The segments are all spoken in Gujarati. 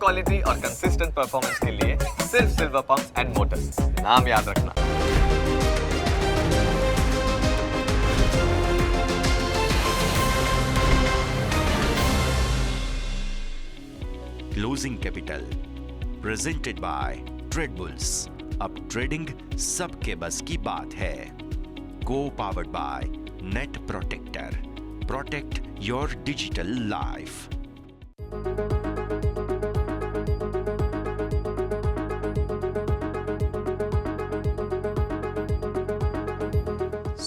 क्वालिटी और कंसिस्टेंट परफॉर्मेंस के लिए सिर्फ सिल्वर पंप्स एंड मोटर्स, नाम याद रखना। Closing capital presented by trade bulls. अब ट्रेडिंग सबके बस की बात है। को powered by net protector. Protect your digital life.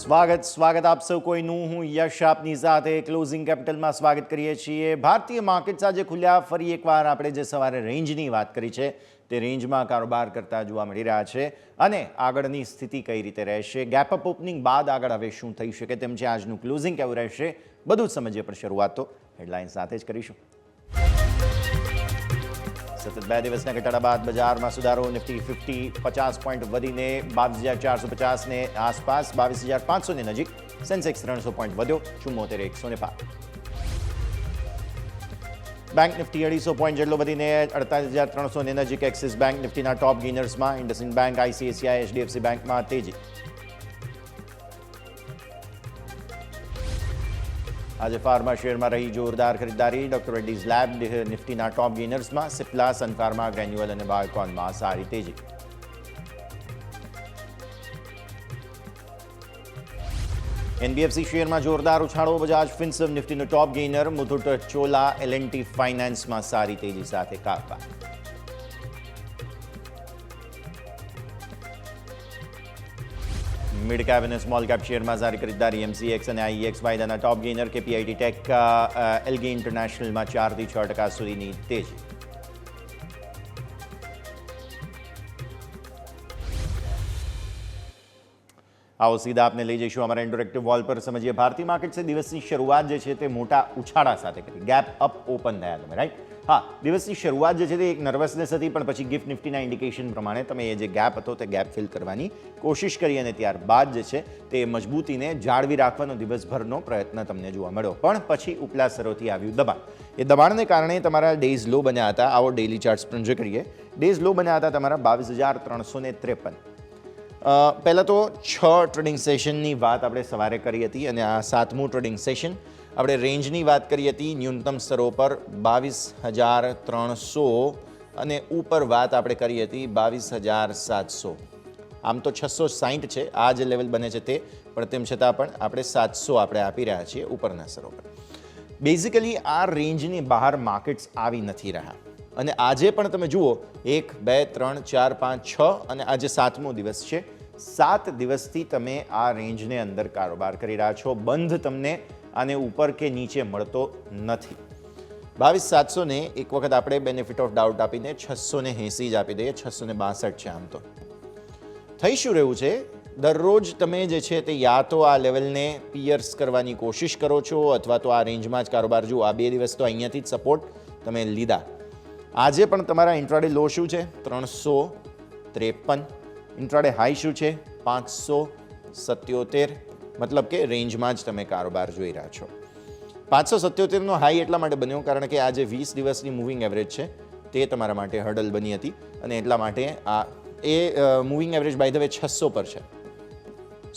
સ્વાગત આપ સૌ કોઈનું। હું યશ આપની સાથે ક્લોઝિંગ કેપિટલમાં સ્વાગત કરીએ છીએ। ભારતીય માર્કેટ્સ આજે ખુલ્યા। ફરી એકવાર આપણે જે સવારે રેન્જની વાત કરી છે તે રેન્જમાં કારોબાર કરતા જોવા મળી રહ્યા છે અને આગળની સ્થિતિ કઈ રીતે રહેશે, ગેપ અપ ઓપનિંગ બાદ આગળ હવે શું થઈ શકે તેમ છે, આજનું ક્લોઝિંગ કેવું રહેશે, બધું જ સમજીએ। પણ શરૂઆત તો હેડલાઇન સાથે જ કરીશું। સતત 2 દિવસના ઘટાડા બાદ બજારમાં સુધારો। નિફ્ટી 50 પોઈન્ટ વધીને 22,450 ને આસપાસ, 22,500 ની નજીક। સેન્સેક્સ 300 પોઈન્ટ વધ્યો, 74,100 પાર। બેંક નિફ્ટી 250 પોઈન્ટ જેટલો વધીને 48,300 ની નજીક। એક્સિસ બેંક નિફ્ટીના ટોપ ગેનર્સમાં। ઇન્ડસઇન્ડ બેંક, આઈસીઆઈસીઆઈ, એચડીએફસી બેંકમાં તેજી। આજે ફાર્મા શેરમાં રહી જોરદાર ખરીદારી। ડોક્ટર રેડ્ડીઝ લેબ નિફ્ટીના ટોપ ગેનર્સમાં। સિપ્લા, સનફાર્મા, ગ્રેન્યુઅલ અને બાયોકોનમાં સારી તેજી। એનબીએફસી શેરમાં જોરદાર ઉછાળો। બજાજ ફિન્સર્વ નિફ્ટીનો top gainer. Muthoot Chola, LNT ફાઇનાન્સમાં સારી તેજી સાથે કારોબાર। મિડ કેપ અને સ્મોલ કેપ શેરમાં સારી ખરીદારી। એમસીએક્સ અને આઈએક્સ વાયદાના top gainer. KPIT tech, Elgi ઇન્ટરનેશનલમાં 4 થી 6% સુધીની તેજી। આવો સીધા આપને લઈ જઈશું અમારા ઇન્ટરેક્ટિવ વોલ પર। સમજીએ ભારતીય માર્કેટ્સે દિવસની શરૂઆત જે છે તે મોટા ઉછાળા સાથે કરી। ગેપ અપ ઓપન થયા તમે, રાઈટ? હા, દિવસની શરૂઆત જે છે તે એક નર્વસનેસ હતી, પણ પછી ગિફ્ટ નિફ્ટીના ઇન્ડિકેશન પ્રમાણે તમે એ જે ગેપ હતો તે ગેપ ફિલ કરવાની કોશિશ કરી અને ત્યારબાદ જે છે તે મજબૂતીને જાળવી રાખવાનો દિવસભરનો પ્રયત્ન તમને જોવા મળ્યો। પણ પછી ઉપલા સ્તરોથી આવ્યું દબાણ। એ દબાણને કારણે તમારા ડેઝ લો બન્યા હતા। આવો ડેઇલી ચાર્ટ્સ પણ જો કરીએ, ડેઝ લો બન્યા હતા તમારા 22,353। પહેલાં તો 6 ટ્રેડિંગ સેશનની વાત આપણે સવારે કરી હતી અને આ 7મું ટ્રેડિંગ સેશન। આપણે રેન્જની વાત કરી હતી ન્યૂનતમ સ્તરો પર 22,300 અને ઉપર વાત આપણે કરી હતી 22,700। આમ તો 660 છે આ જે લેવલ બને છે તે, પણ તેમ છતાં પણ આપણે 700 આપણે આપી રહ્યા છીએ ઉપરના સ્તરો પર। બેઝિકલી આ રેન્જની બહાર માર્કેટ્સ આવી નથી રહ્યા અને આજે પણ તમે જુઓ 1, 2, 3, 4, 5, 6 અને આજે 7મો દિવસ છે। 7 દિવસથી તમે આ રેન્જને અંદર કારોબાર કરી રહ્યા છો। બંધ તમને આને ઉપર કે નીચે મળતો નથી। 22,700 ને એક વખત આપણે બેનિફિટ ઓફ ડાઉટ આપીને 680 જ આપી દઈએ। 662 છે આમ તો। થઈ શું રહ્યું છે, દરરોજ તમે જે છે તે યા તો આ લેવલને પિયર્સ કરવાની કોશિશ કરો છો અથવા તો આ રેન્જમાં જ કારોબાર જુઓ। આ 2 દિવસ તો અહીંયાથી જ સપોર્ટ તમે લીધા। આજે પણ તમારા ઇન્ટ્રાડે લો શું છે? 353। ઇન્ટ્રાડે હાઈ શું છે? 577। મતલબ કે રેન્જમાં જ તમે કારોબાર જોઈ રહ્યા છો। 577નો હાઈ એટલા માટે બન્યો કારણ કે આ જે 20 દિવસની મૂવિંગ એવરેજ છે તે તમારા માટે હર્ડલ બની હતી અને એટલા માટે આ moving average by the way 600 પર છે।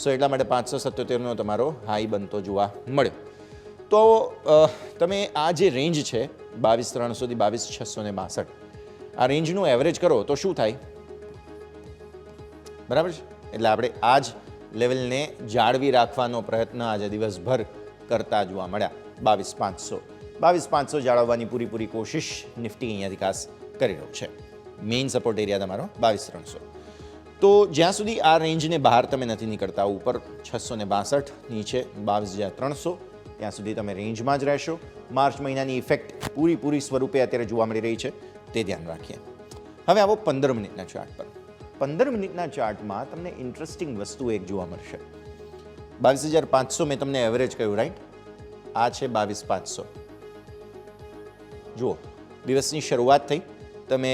સો એટલા માટે 577નો તમારો હાઈ બનતો જોવા મળ્યો। તો તમે આ જે રેન્જ છે 22,300 થી 22,662, આ રેન્જનું એવરેજ કરો તો શું થાય? બરાબર છે? એટલે આપણે આ જ લેવલને જાળવી રાખવાનો પ્રયત્ન આજે દિવસભર કરતા જોવા મળ્યા। 22,500 જાળવવાની પૂરી કોશિશ નિફ્ટી અહીંયાથી ખાસ કરી રહ્યું છે। મેઇન સપોર્ટ એરિયા તમારો 22,300। તો જ્યાં સુધી આ રેન્જને બહાર તમે નથી નીકળતા, ઉપર 662, નીચે 22,300, ત્યાં સુધી તમે રેન્જમાં જ રહેશો। માર્ચ મહિનાની ઇફેક્ટ પૂરી સ્વરૂપે અત્યારે જોવા મળી રહી છે, તે ધ્યાન રાખીએ। હવે આવો 15 મિનિટના ચાર્ટ પર। 15 મિનિટના ચાર્ટમાં તમને ઇન્ટરેસ્ટિંગ વસ્તુ એક જોવા મળશે। 22,500 મેં તમને એવરેજ કહ્યું, રાઈટ? આ છે 22,500। જુઓ, દિવસની શરૂઆત થઈ, તમે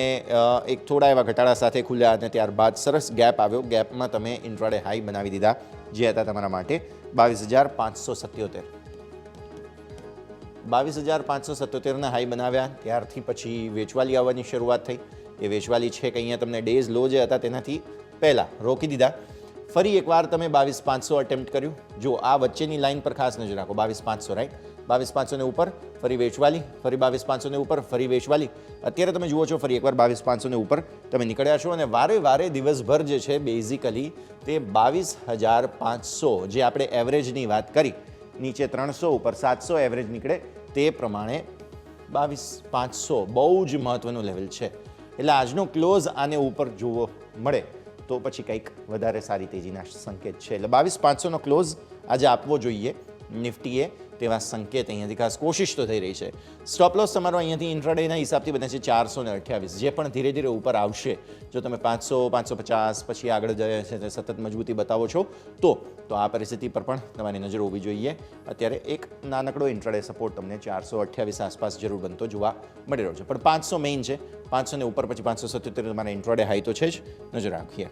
એક થોડા એવા ઘટાડા સાથે ખુલ્યા અને ત્યારબાદ સરસ ગેપ આવ્યો। ગેપમાં તમે ઇન્ટ્રાડે હાઈ બનાવી દીધા જે હતા તમારા માટે 22,577। 22,577ના હાઈ બનાવ્યા, ત્યારથી પછી વેચવાલી આવવાની શરૂઆત થઈ. એ વેચવાલી છે કે અહીંયા તમને ડેઝ લો જે હતા તેનાથી પહેલાં રોકી દીધા. ફરી એકવાર તમે 22,500 અટેમ્પ્ટ કર્યું. જો આ વચ્ચેની લાઇન પર ખાસ નજર રાખો, 22,500 રાઈટ, 22,500 ને ઉપર, ફરી વેચવાલી, ફરી 22,500 ને ઉપર, ફરી વેચવાલી. અત્યારે તમે જુઓ છો ફરી એકવાર 22,500 ને ઉપર તમે નીકળ્યા છો અને વારે વારે દિવસભર જે છે બેઝિકલી તે 22,500 જે આપણે એવરેજની વાત કરી, નીચે 300 ઉપર 700 એવરેજ નીકળે તે પ્રમાણે 22,500 બહુ જ મહત્વનું લેવલ છે. એટલે આજનો ક્લોઝ આને ઉપર જોવો મળે તો પછી કંઈક વધારે સારી તેજીના સંકેત છે. એટલે 22,500નો ક્લોઝ આજે આપવો જોઈએ નિફ્ટીએ, તેવા સંકેત અહીંયાથી ખાસ કોશિશ તો થઈ રહી છે. સ્ટોપ લોસ તમારો અહીંયાથી ઇન્ટ્રાડેના હિસાબથી બને છે 428, જે પણ ધીરે ધીરે ઉપર આવશે. જો તમે 500, 550 પછી આગળ જાય છે તે સતત મજબૂતી બતાવો છો તો આ પરિસ્થિતિ પર પણ તમારી નજર હોવી જોઈએ. અત્યારે એક નાનકડો ઇન્ટ્રાડે સપોર્ટ તમને 428 આસપાસ જરૂર બનતો જોવા મળી રહ્યો છે, પણ 500 મેઇન છે. 500 ને ઉપર પછી 577 તમારા ઇન્ટ્રાડે હાઈ તો છે જ. નજર રાખીએ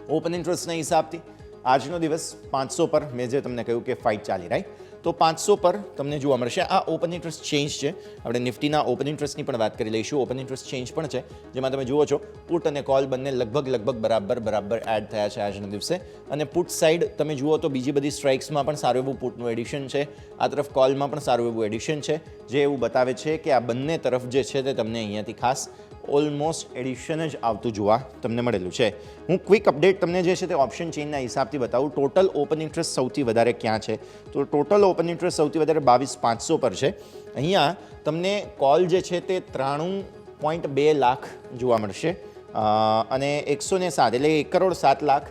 ઓપન ઇન્ટરેસ્ટના હિસાબથી આજનો દિવસ 500 પર મેં જે તમને કહ્યું કે ફાઇટ ચાલી રાઈટ, તો 500 પર તમને જોવા મળશે. આ ઓપન ઇન્ટરેસ્ટ ચેન્જ છે. આપણે નિફ્ટીના ઓપન ઇન્ટરેસ્ટની પણ વાત કરી લઈશું. ઓપન ઇન્ટરેસ્ટ ચેન્જ પણ છે, જેમાં તમે જુઓ છો પુટ અને કોલ બંને લગભગ બરાબર એડ થયા છે આજના દિવસે. અને પુટ સાઇડ તમે જુઓ તો બીજી બધી સ્ટ્રાઇક્સમાં પણ સારું એવું પુટનું એડિશન છે, આ તરફ કોલમાં પણ સારું એવું એડિશન છે, જે એવું બતાવે છે કે આ બંને તરફ જે છે તે તમને અહીંયાથી ખાસ ઓલમોસ્ટ એડિશન જ આવતું જોવા તમને મળેલું છે. હું ક્વિક અપડેટ તમને જે છે તે ઓપ્શન ચેઇનના હિસાબથી બતાવું. ટોટલ ઓપન ઇન્ટરેસ્ટ સૌથી વધારે ક્યાં છે, તો ટોટલ ઓપન ઇન્ટરેસ્ટ સૌથી વધારે 22,500 પર છે. અહીંયા તમને કોલ જે છે તે 93.2 લાખ જોવા મળશે અને 107 એટલે 1,07,00,000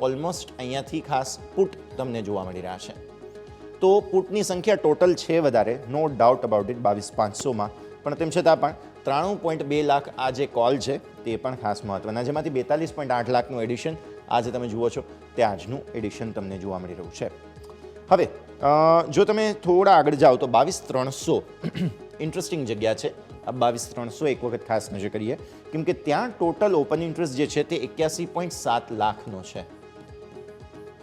ઓલમોસ્ટ અહીંયાથી ખાસ પુટ તમને જોવા મળી રહ્યા છે. તો પુટની સંખ્યા ટોટલ છે વધારે, નો ડાઉટ અબાઉટ ઇટ 22,500માં, પણ તેમ છતાં પણ 93.2 લાખ આ જે કોલ છે તે પણ ખાસ મહત્વના, જેમાંથી 42.8 લાખનું એડિશન આજે તમે જુઓ છો તે આજનું એડિશન તમને જોવા મળી રહ્યું છે. હવે જો તમે થોડા આગળ જાઓ તો 22,300 ઇન્ટરેસ્ટિંગ જગ્યા છે. આ 22,300 એક વખત ખાસ નજર કરીએ, કેમ કે ત્યાં ટોટલ ઓપન ઇન્ટરેસ્ટ જે છે તે 81.7 લાખનો છે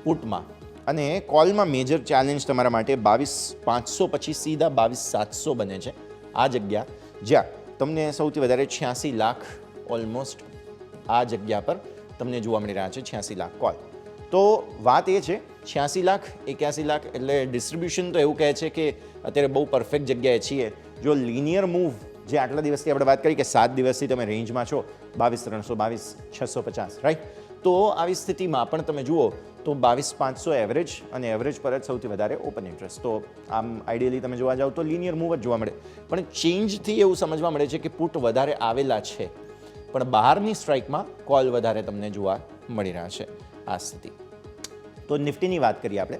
પુટમાં, અને કોલમાં મેજર ચેલેન્જ તમારા માટે 22,500 પછી સીધા 22,700 બને છે. આ જગ્યા જ્યાં તમને સૌથી વધારે 86 લાખ ઓલમોસ્ટ આ જગ્યા પર તમને જોવા મળી રહ્યા છે, 86 લાખ કોલ. તો વાત એ છે 86 લાખ 81 લાખ એટલે ડિસ્ટ્રીબ્યુશન તો એવું કહે છે કે અત્યારે બહુ પરફેક્ટ જગ્યાએ છીએ. જો લિનિયર મૂવ જે આટલા દિવસથી આપણે વાત કરી કે 7 દિવસથી તમે રેન્જમાં છો 22,300 22,650 રાઈટ, તો આવી સ્થિતિમાં પણ તમે જુઓ તો 22,500 એવરેજ અને એવરેજ પર જ સૌથી વધારે ઓપન ઇન્ટરેસ્ટ. તો આમ આઈડિયલી તમે જોવા જાઓ તો લિનિયર મૂવ જ જોવા મળે, પણ ચેન્જથી એવું સમજવા મળે છે કે પુટ વધારે આવેલા છે, પણ બહારની સ્ટ્રાઇકમાં કોલ વધારે તમને જોવા મળી રહ્યા છે આ સ્થિતિ. તો નિફ્ટીની વાત કરીએ આપણે,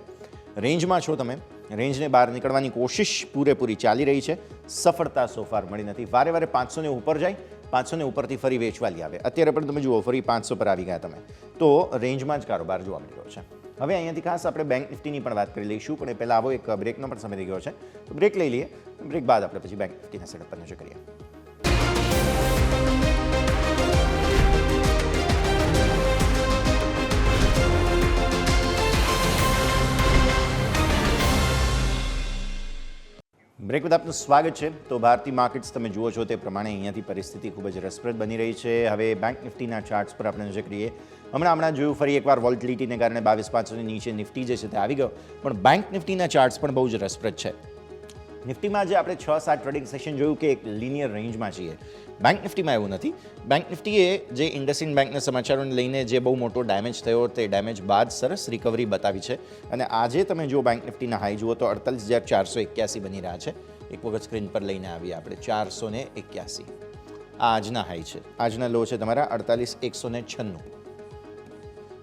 રેન્જમાં છો તમે, રેન્જને બહાર નીકળવાની કોશિશ પૂરેપૂરી ચાલી રહી છે, સફળતા સોફાર મળી નથી. વારે વારે 500 ને ઉપર જાય, 500 ને ઉપરથી ફરી વેચવાલી આવે. અત્યારે પણ તમે જુઓ ફરી 500 પર આવી ગયા તમે, તો રેન્જમાં જ કારોબાર જોવા મળી રહ્યો છે. હવે અહીંયાથી ખાસ આપણે બેંક નિફ્ટીની પણ વાત કરી લઈશું, પણ એ પહેલાં આવો એક બ્રેકનો પણ સમય થઈ ગયો છે, તો બ્રેક લઈ લઈએ. બ્રેક બાદ આપણે પછી બેંક નિફ્ટીના સેટઅપ પર નજર કરીએ. બ્રેક બાદ આપનું સ્વાગત છે. તો ભારતીય માર્કેટ્સ તમે જુઓ છો તે પ્રમાણે અહીંયાથી પરિસ્થિતિ ખૂબ જ રસપ્રદ બની રહી છે. હવે બેંક નિફ્ટીના ચાર્ટ્સ પર આપણે નજર કરીએ. હમણાં જોયું ફરી એકવાર વોલેટિલિટીને કારણે 22,500ની નીચે નિફ્ટી જે છે તે આવી ગયો, પણ બેંક નિફ્ટીના ચાર્ટ્સ પણ બહુ જ રસપ્રદ છે. નિફ્ટીમાં જે આપણે 6-7 ટ્રેડિંગ સેશન જોયું કે એક લિનિયર રેન્જમાં છીએ, બેંક નિફ્ટીમાં એવું નથી. બેંક નિફ્ટીએ જે ઇન્ડસઇન્ડ બેંકના સમાચારોને લઈને જે બહુ મોટો ડેમેજ થયો તે ડેમેજ બાદ સરસ રિકવરી બતાવી છે, અને આજે તમે જો બેંક નિફ્ટીના હાઈ જુઓ તો 48,481 બની રહ્યા છે. એક વખત સ્ક્રીન પર લઈને આવીએ આપણે 481 આ આજના હાઈ છે. આજના લો છે તમારા 48,196.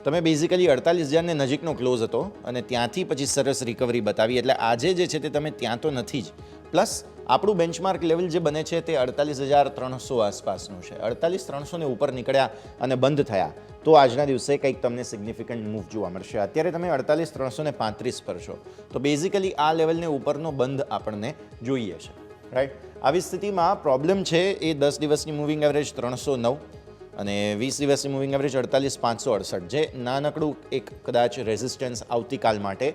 તમે બેઝિકલી 48,000ને નજીકનો ક્લોઝ હતો અને ત્યાંથી પછી સરસ રિકવરી બતાવી, એટલે આજે જે છે તે તમે ત્યાં તો નથી જ. પ્લસ આપણું બેન્ચમાર્ક લેવલ જે બને છે તે 48,300 આસપાસનું છે. 48,300 ને ઉપર નીકળ્યા અને બંધ થયા તો આજના દિવસે કંઈક તમને સિગ્નિફિકન્ટ મૂવ જોવા મળશે. અત્યારે તમે 48,335 પર છો, તો બેઝિકલી આ લેવલને ઉપરનો બંધ આપણને જોઈએ છે રાઈટ. આવી સ્થિતિમાં પ્રોબ્લેમ છે એ 10 દિવસની મૂવિંગ એવરેજ 309, અને 20 દિવસની મૂવિંગ એવરેજ 48,568, જે નાનકડું એક કદાચ રેઝિસ્ટન્સ આવતીકાલ માટે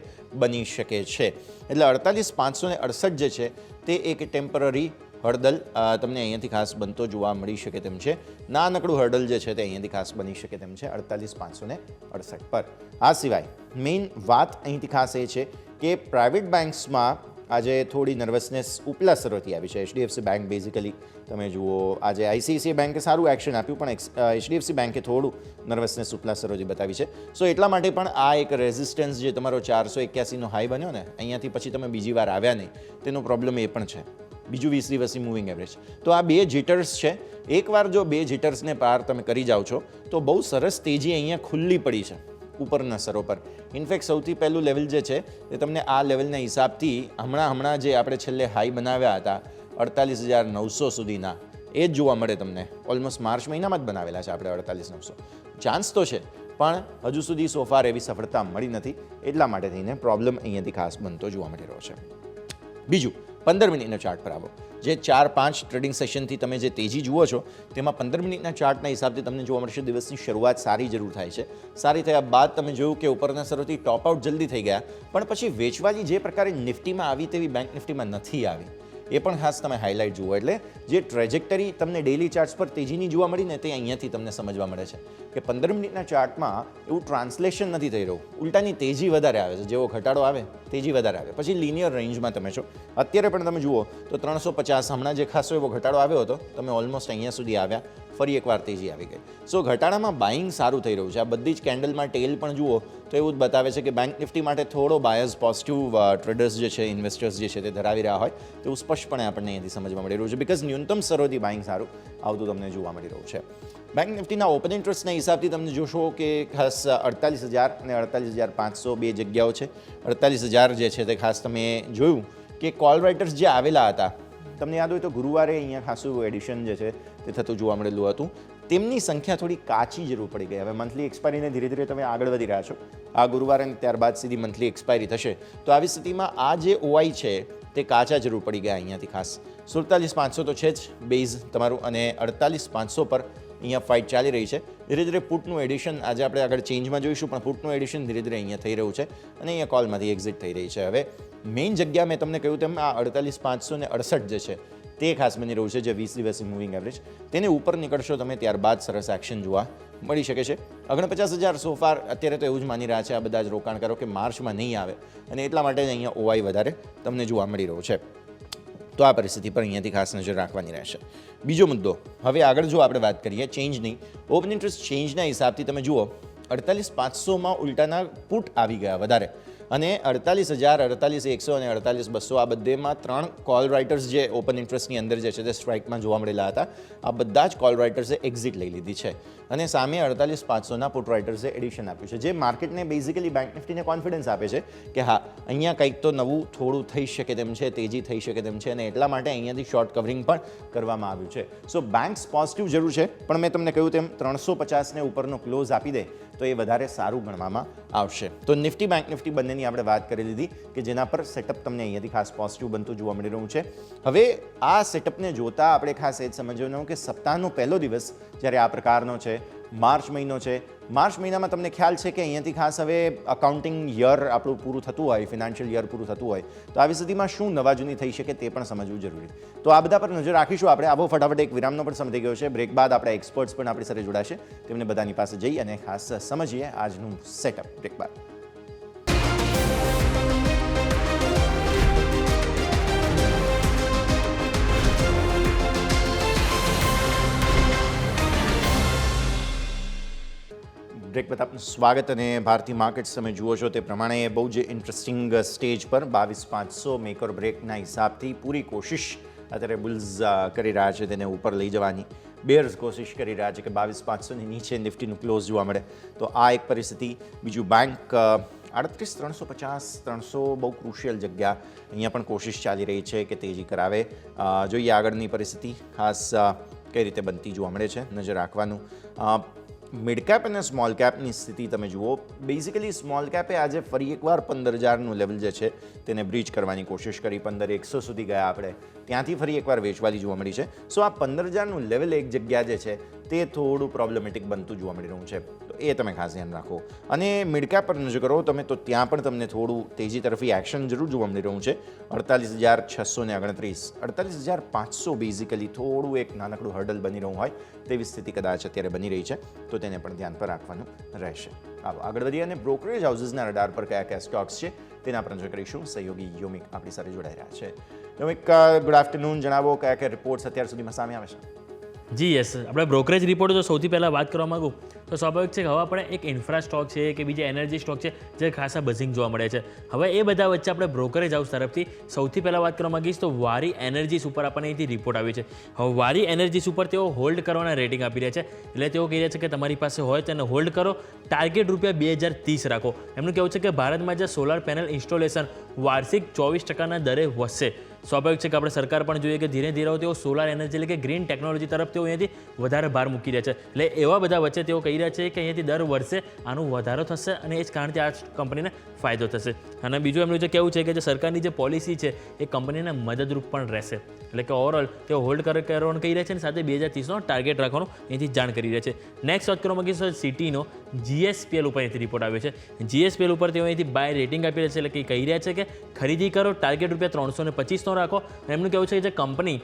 બની શકે છે. એટલે 48,568 જે છે તે એક ટેમ્પરરી હર્ડલ તમને અહીંયાથી ખાસ બનતો જોવા મળી શકે તેમ છે. નાનકડું હર્ડલ જે છે તે અહીંયાથી ખાસ બની શકે તેમ છે 48,568 પર. આ સિવાય મેઇન વાત અહીંથી ખાસ એ છે કે પ્રાઇવેટ બેન્ક્સમાં આજે થોડી નર્વસનેસ ઉપલા સ્તરોથી આવી છે. એચડીએફસી બેંક બેઝિકલી તમે જુઓ, આજે આઈસીઆઈસીઆઈ બેંકે સારું એક્શન આપ્યું, પણ એચડીએફસી બેંકે થોડું નર્વસનેસ ઉપલા સ્તરોથી બતાવી છે. સો એટલા માટે પણ આ એક રેઝિસ્ટન્સ જે તમારો 481નો હાઈ બન્યો ને, અહીંયાથી પછી તમે બીજી વાર આવ્યા નહીં, તેનો પ્રોબ્લેમ એ પણ છે. બીજું 20 દિવસની મૂવિંગ એવરેજ. તો આ બે જીટર્સ છે. એકવાર જો બે જીટર્સને પાર તમે કરી જાઓ છો તો બહુ સરસ તેજી અહીંયા ખુલ્લી પડી છે ઉપરના સ્તરો પર. ઇનફેક્ટ સૌથી પહેલું લેવલ જે છે એ તમને આ લેવલના હિસાબથી હમણાં જે આપણે છેલ્લે હાઈ બનાવ્યા હતા 48,900 સુધીના, એ જ જોવા મળે તમને. ઓલમોસ્ટ માર્ચ મહિનામાં જ બનાવેલા છે આપણે 48,900. ચાન્સ તો છે, પણ હજુ સુધી સોફાર એવી સફળતા મળી નથી. એટલા માટે થઈને પ્રોબ્લેમ અહીંયાથી ખાસ બનતો જોવા મળી રહ્યો છે. બીજું, 15 મિનિટના ચાર્ટ પર આવો. જે 4-5 ટ્રેડિંગ સેશનથી તમે જે તેજી જુઓ છો તેમાં 15 મિનિટના ચાર્ટના હિસાબથી તમને જોવા મળશે દિવસની શરૂઆત સારી જરૂર થાય છે. સારી થયા બાદ તમે જોયું કે ઉપરના સ્તરોથી ટોપ આઉટ જલ્દી થઈ ગયા, પણ પછી વેચવાલી જે પ્રકારે નિફ્ટીમાં આવી તેવી બેંક નિફ્ટીમાં નથી આવી. એ પણ ખાસ તમે હાઇલાઇટ જુઓ. એટલે જે ટ્રેજેક્ટરી તમને ડેઇલી ચાર્ટ્સ પર તેજીની જોવા મળી ને, તે અહીંયાથી તમને સમજવા મળે છે કે 15 મિનિટના ચાર્ટમાં એવું ટ્રાન્સલેશન નથી થઈ રહ્યું. ઉલટાની તેજી વધારે આવે છે. જેવો ઘટાડો આવે તેજી વધારે આવે. પછી લિનિયર રેન્જમાં તમે છો. અત્યારે પણ તમે જુઓ તો 350, હમણાં જે ખાસો એવો ઘટાડો આવ્યો હતો, તમે ઓલમોસ્ટ અહીંયા સુધી આવ્યા, ફરી એકવાર તેજી આવી ગઈ. સો ઘટાડામાં બાઇંગ સારું થઈ રહ્યું છે. આ બધી જ કેન્ડલમાં ટેલ પણ જુઓ તો એવું જ બતાવે છે કે બેંક નિફ્ટી માટે થોડો બાયસ પોઝિટિવ ટ્રેડર્સ જે છે, ઇન્વેસ્ટર્સ જે છે તે ધરાવી રહ્યા હોય તેવું સ્પષ્ટપણે આપણને અહીંયાથી સમજવા મળી રહ્યું છે. બિકોઝ ન્યૂનતમ સ્તરોથી બાઇંગ સારું આવતું તમને જોવા મળી રહ્યું છે. બેંક નિફ્ટીના ઓપન ઇન્ટરેસ્ટના હિસાબથી તમને જોશો કે ખાસ 48,000 અને 48,500 બે જગ્યાઓ છે. 48,000 જે છે તે ખાસ તમે જોયું કે કોલ રાઇટર્સ જે આવેલા હતા, તમને યાદ હોય તો ગુરુવારે અહીંયા ખાસું એડિશન જે છે તે થતું જોવા મળેલું હતું. તેમની સંખ્યા થોડી કાચી જરૂર પડી ગઈ. હવે મંથલી એક્સપાયરીને ધીરે ધીરે તમે આગળ વધી રહ્યા છો. આ ગુરુવારે ત્યારબાદ સીધી મંથલી એક્સપાયરી થશે. તો આવી સ્થિતિમાં આ જે ઓઆઈ છે તે કાચા જરૂર પડી ગયા અહીંયાથી ખાસ. 47,500 તો છે જ બેઝ તમારું, અને 48,500 પર અહીંયા ફાઇટ ચાલી રહી છે. ધીરે ધીરે પુટનું એડિશન આજે આપણે આગળ ચેન્જમાં જોઈશું, પણ પુટનું એડિશન ધીરે ધીરે અહીંયા થઈ રહ્યું છે અને અહીંયા કોલમાંથી એક્ઝિટ થઈ રહી છે. હવે મેઇન જગ્યા મેં તમને કહ્યું તેમ આ 48,568 જે છે તે ખાસ બની રહ્યું છે, જે 20 દિવસની મૂવિંગ એવરેજ. તેને ઉપર નીકળશો તમે ત્યારબાદ સરસ એક્શન જોવા મળી શકે છે. 49,000 સોફાર અત્યારે તો એવું જ માની રહ્યા છે આ બધા જ રોકાણકારો કે માર્ચમાં નહીં આવે, અને એટલા માટે જ અહીંયા ઓઆઈ વધારે તમને જોવા મળી રહ્યો છે. તો આ પરિસ્થિતિ પર અહીંયાથી ખાસ નજર રાખવાની રહેશે. બીજો મુદ્દો, હવે આગળ જો આપણે વાત કરીએ ચેન્જની, ઓપન ઇન્ટરેસ્ટ ચેન્જના હિસાબથી તમે જુઓ 48,500માં ઉલટાના પુટ આવી ગયા વધારે, અને 48,000, 48,100 અને 48,200 આ બધેમાં 3 કોલ રાઇટર્સ જે ઓપન ઇન્ટરેસ્ટની અંદર જે છે તે સ્ટ્રાઇકમાં જોવા મળેલા હતા. આ બધા જ કોલ રાઇટર્સે એક્ઝિટ લઈ લીધી છે, અને સામે 48,500ના પુટ રાઇટર્સે એડિશન આપ્યું છે, જે માર્કેટને બેઝિકલી બેંક નિફ્ટીને કોન્ફિડન્સ આપે છે કે હા, અહીંયા કંઈક તો નવું થોડું થઈ શકે તેમ છે, તેજી થઈ શકે તેમ છે, અને એટલા માટે અહીંયાથી શોર્ટ કવરિંગ પણ કરવામાં આવ્યું છે. સો બેંક્સ પોઝિટિવ જરૂર છે, પણ મેં તમને કહ્યું તેમ 350ને ઉપરનો ક્લોઝ આપી દે તો એ વધારે સારું ગણવામાં આવશે. તો નિફ્ટી બેંક નિફ્ટી બંનેની આપણે વાત કરી લીધી કે જેના પર સેટઅપ તમને અહીંયાથી ખાસ પોઝિટિવ બનતું જોવા મળી રહ્યું છે. હવે આ સેટઅપને જોતા આપણે ખાસ એ જ સમજવાનું કે સપ્તાહનો પહેલો દિવસ જ્યારે આ પ્રકારનો છે, માર્ચ મહિનો છે. માર્ચ મહિનામાં તમને ખ્યાલ છે કે અહીંયાથી ખાસ હવે અકાઉન્ટિંગ યર આપણું પૂરું થતું હોય, ફિનાન્શિયલ યર પૂરું થતું હોય, તો આવી સ્થિતિમાં શું નવા જૂની થઈ શકે તે પણ સમજવું જરૂરી. તો આ બધા પર નજર રાખીશું આપણે. આવો ફટાફટ એક વિરામનો પણ સમય થઈ ગયો છે. બ્રેક બાદ આપણા એક્સપર્ટ્સ પણ આપણી સાથે જોડાશે, તેમને બધાની પાસે જઈ અને ખાસ સમજીએ આજનું સેટઅપ. બ્રેક બાદ બ્રેક બાદ આપનું સ્વાગત. અને ભારતીય માર્કેટ્સ તમે જુઓ છો તે પ્રમાણે બહુ જ ઇન્ટરેસ્ટિંગ સ્ટેજ પર 22,500 મેક ઓર બ્રેકના હિસાબથી પૂરી કોશિશ અત્યારે બુલ્સ કરી રહ્યા છે તેને ઉપર લઈ જવાની. બેર્સ કોશિશ કરી રહ્યા છે કે 22,500ની નીચે નિફ્ટીનું ક્લોઝ જોવા મળે. તો આ એક પરિસ્થિતિ. બીજું બેંક 38,350, 300 બહુ ક્રુશિયલ જગ્યા, અહીંયા પણ કોશિશ ચાલી રહી છે કે તેજી કરાવે. જોઈએ આગળની પરિસ્થિતિ ખાસ કઈ રીતે બનતી જોવા મળે છે, નજર રાખવાનું. મિડ કેપ અને સ્મોલ કેપની સ્થિતિ તમે જુઓ. બેઝિકલી સ્મોલ કેપે આજે ફરી એકવાર 15,000નું લેવલ જે છે તેને બ્રીચ કરવાની કોશિશ કરી. 15,100 સુધી ગયા આપણે, ત્યાંથી ફરી એકવાર વેચવાલી જોવા મળી છે. સો આ 15,000નું લેવલ એક જગ્યા જે છે તે થોડું પ્રોબ્લેમેટિક બનતું જોવા મળી રહ્યું છે. તો એ તમે ખાસ ધ્યાન રાખો. અને મિડ કેપ પર નજર કરો તમે તો ત્યાં પણ તમને થોડું તેજી તરફી એક્શન જરૂર જોવા મળી રહ્યું છે. 48,629, 48,500 બેઝિકલી થોડું એક નાનકડું હર્ડલ બની રહ્યું હોય તેવી સ્થિતિ કદાચ અત્યારે બની રહી છે, તો તેને પણ ધ્યાન પર રાખવાનું રહેશે. આગળ વધીએ અને બ્રોકરેજ હાઉસીસના રડાર પર કયા કયા સ્ટોક્સ છે તેના પર નજર કરીશું. સહયોગી યોમિક આપણી સાથે જોડાઈ રહ્યા છે. યોમિક, ગુડ આફ્ટરનૂન. જણાવો કયા કયા રિપોર્ટ્સ અત્યાર સુધીમાં સામે આવે છે? જી યસ, આપણે બ્રોકરેજ રિપોર્ટ તો સૌથી પહેલાં વાત કરવા માગું તો સ્વાભાવિક છે કે હવે આપણે એક ઇન્ફ્રા સ્ટોક છે કે બીજા એનર્જી સ્ટોક છે જે ખાસા બઝિંગ જોવા મળે છે. હવે એ બધા વચ્ચે આપણે બ્રોકરેજ હાઉસ તરફથી સૌથી પહેલાં વાત કરવા માંગીશ તો વારી એનર્જીસ ઉપર આપણને અહીંથી રિપોર્ટ આવી છે. હવે વારી એનર્જીસ ઉપર તેઓ હોલ્ડ કરવાના રેટિંગ આપી રહ્યા છે. એટલે તેઓ કહી રહ્યા છે કે તમારી પાસે હોય તેને હોલ્ડ કરો, ટાર્ગેટ ₹2030 રાખો. એમનું કહેવું છે કે ભારતમાં જે સોલાર પેનલ ઇન્સ્ટોલેશન વાર્ષિક 24% દરે વધશે. સ્વાભાવિક છે કે આપણે સરકાર પણ જોઈએ કે ધીરે ધીરે તેઓ સોલાર એનર્જી એટલે કે ગ્રીન ટેકનોલોજી તરફ તેઓ અહીંયાથી વધારે ભાર મૂકી રહ્યા છે. એટલે એવા બધા વચ્ચે તેઓ કહી રહ્યા છે કે અહીંયાથી દર વર્ષે આનો વધારો થશે અને એ જ કારણથી આ કંપનીને ફાયદો થશે. અને બીજું એમનું જે કહેવું છે કે જે સરકારની જે પોલિસી છે એ કંપનીને મદદરૂપ પણ રહેશે. એટલે કે ઓવરઓલ તેઓ હોલ્ડ કરવાનું કહી રહ્યા છે અને સાથે 2030નો ટાર્ગેટ રાખવાનું અહીંથી જાણ કરી રહ્યા છે. નેક્સ્ટ વાત કરવા માંગીશ સિટીનો GSPL ઉપર અહીંથી રિપોર્ટ આવ્યો છે. GSPL ઉપર તેઓ અહીંથી બાય રેટિંગ આપી રહ્યા છે. એટલે કે કહી રહ્યા છે કે ખરીદી કરો, ટાર્ગેટ ₹325નો રાખો. એમનું કહેવું છે કે જે કંપની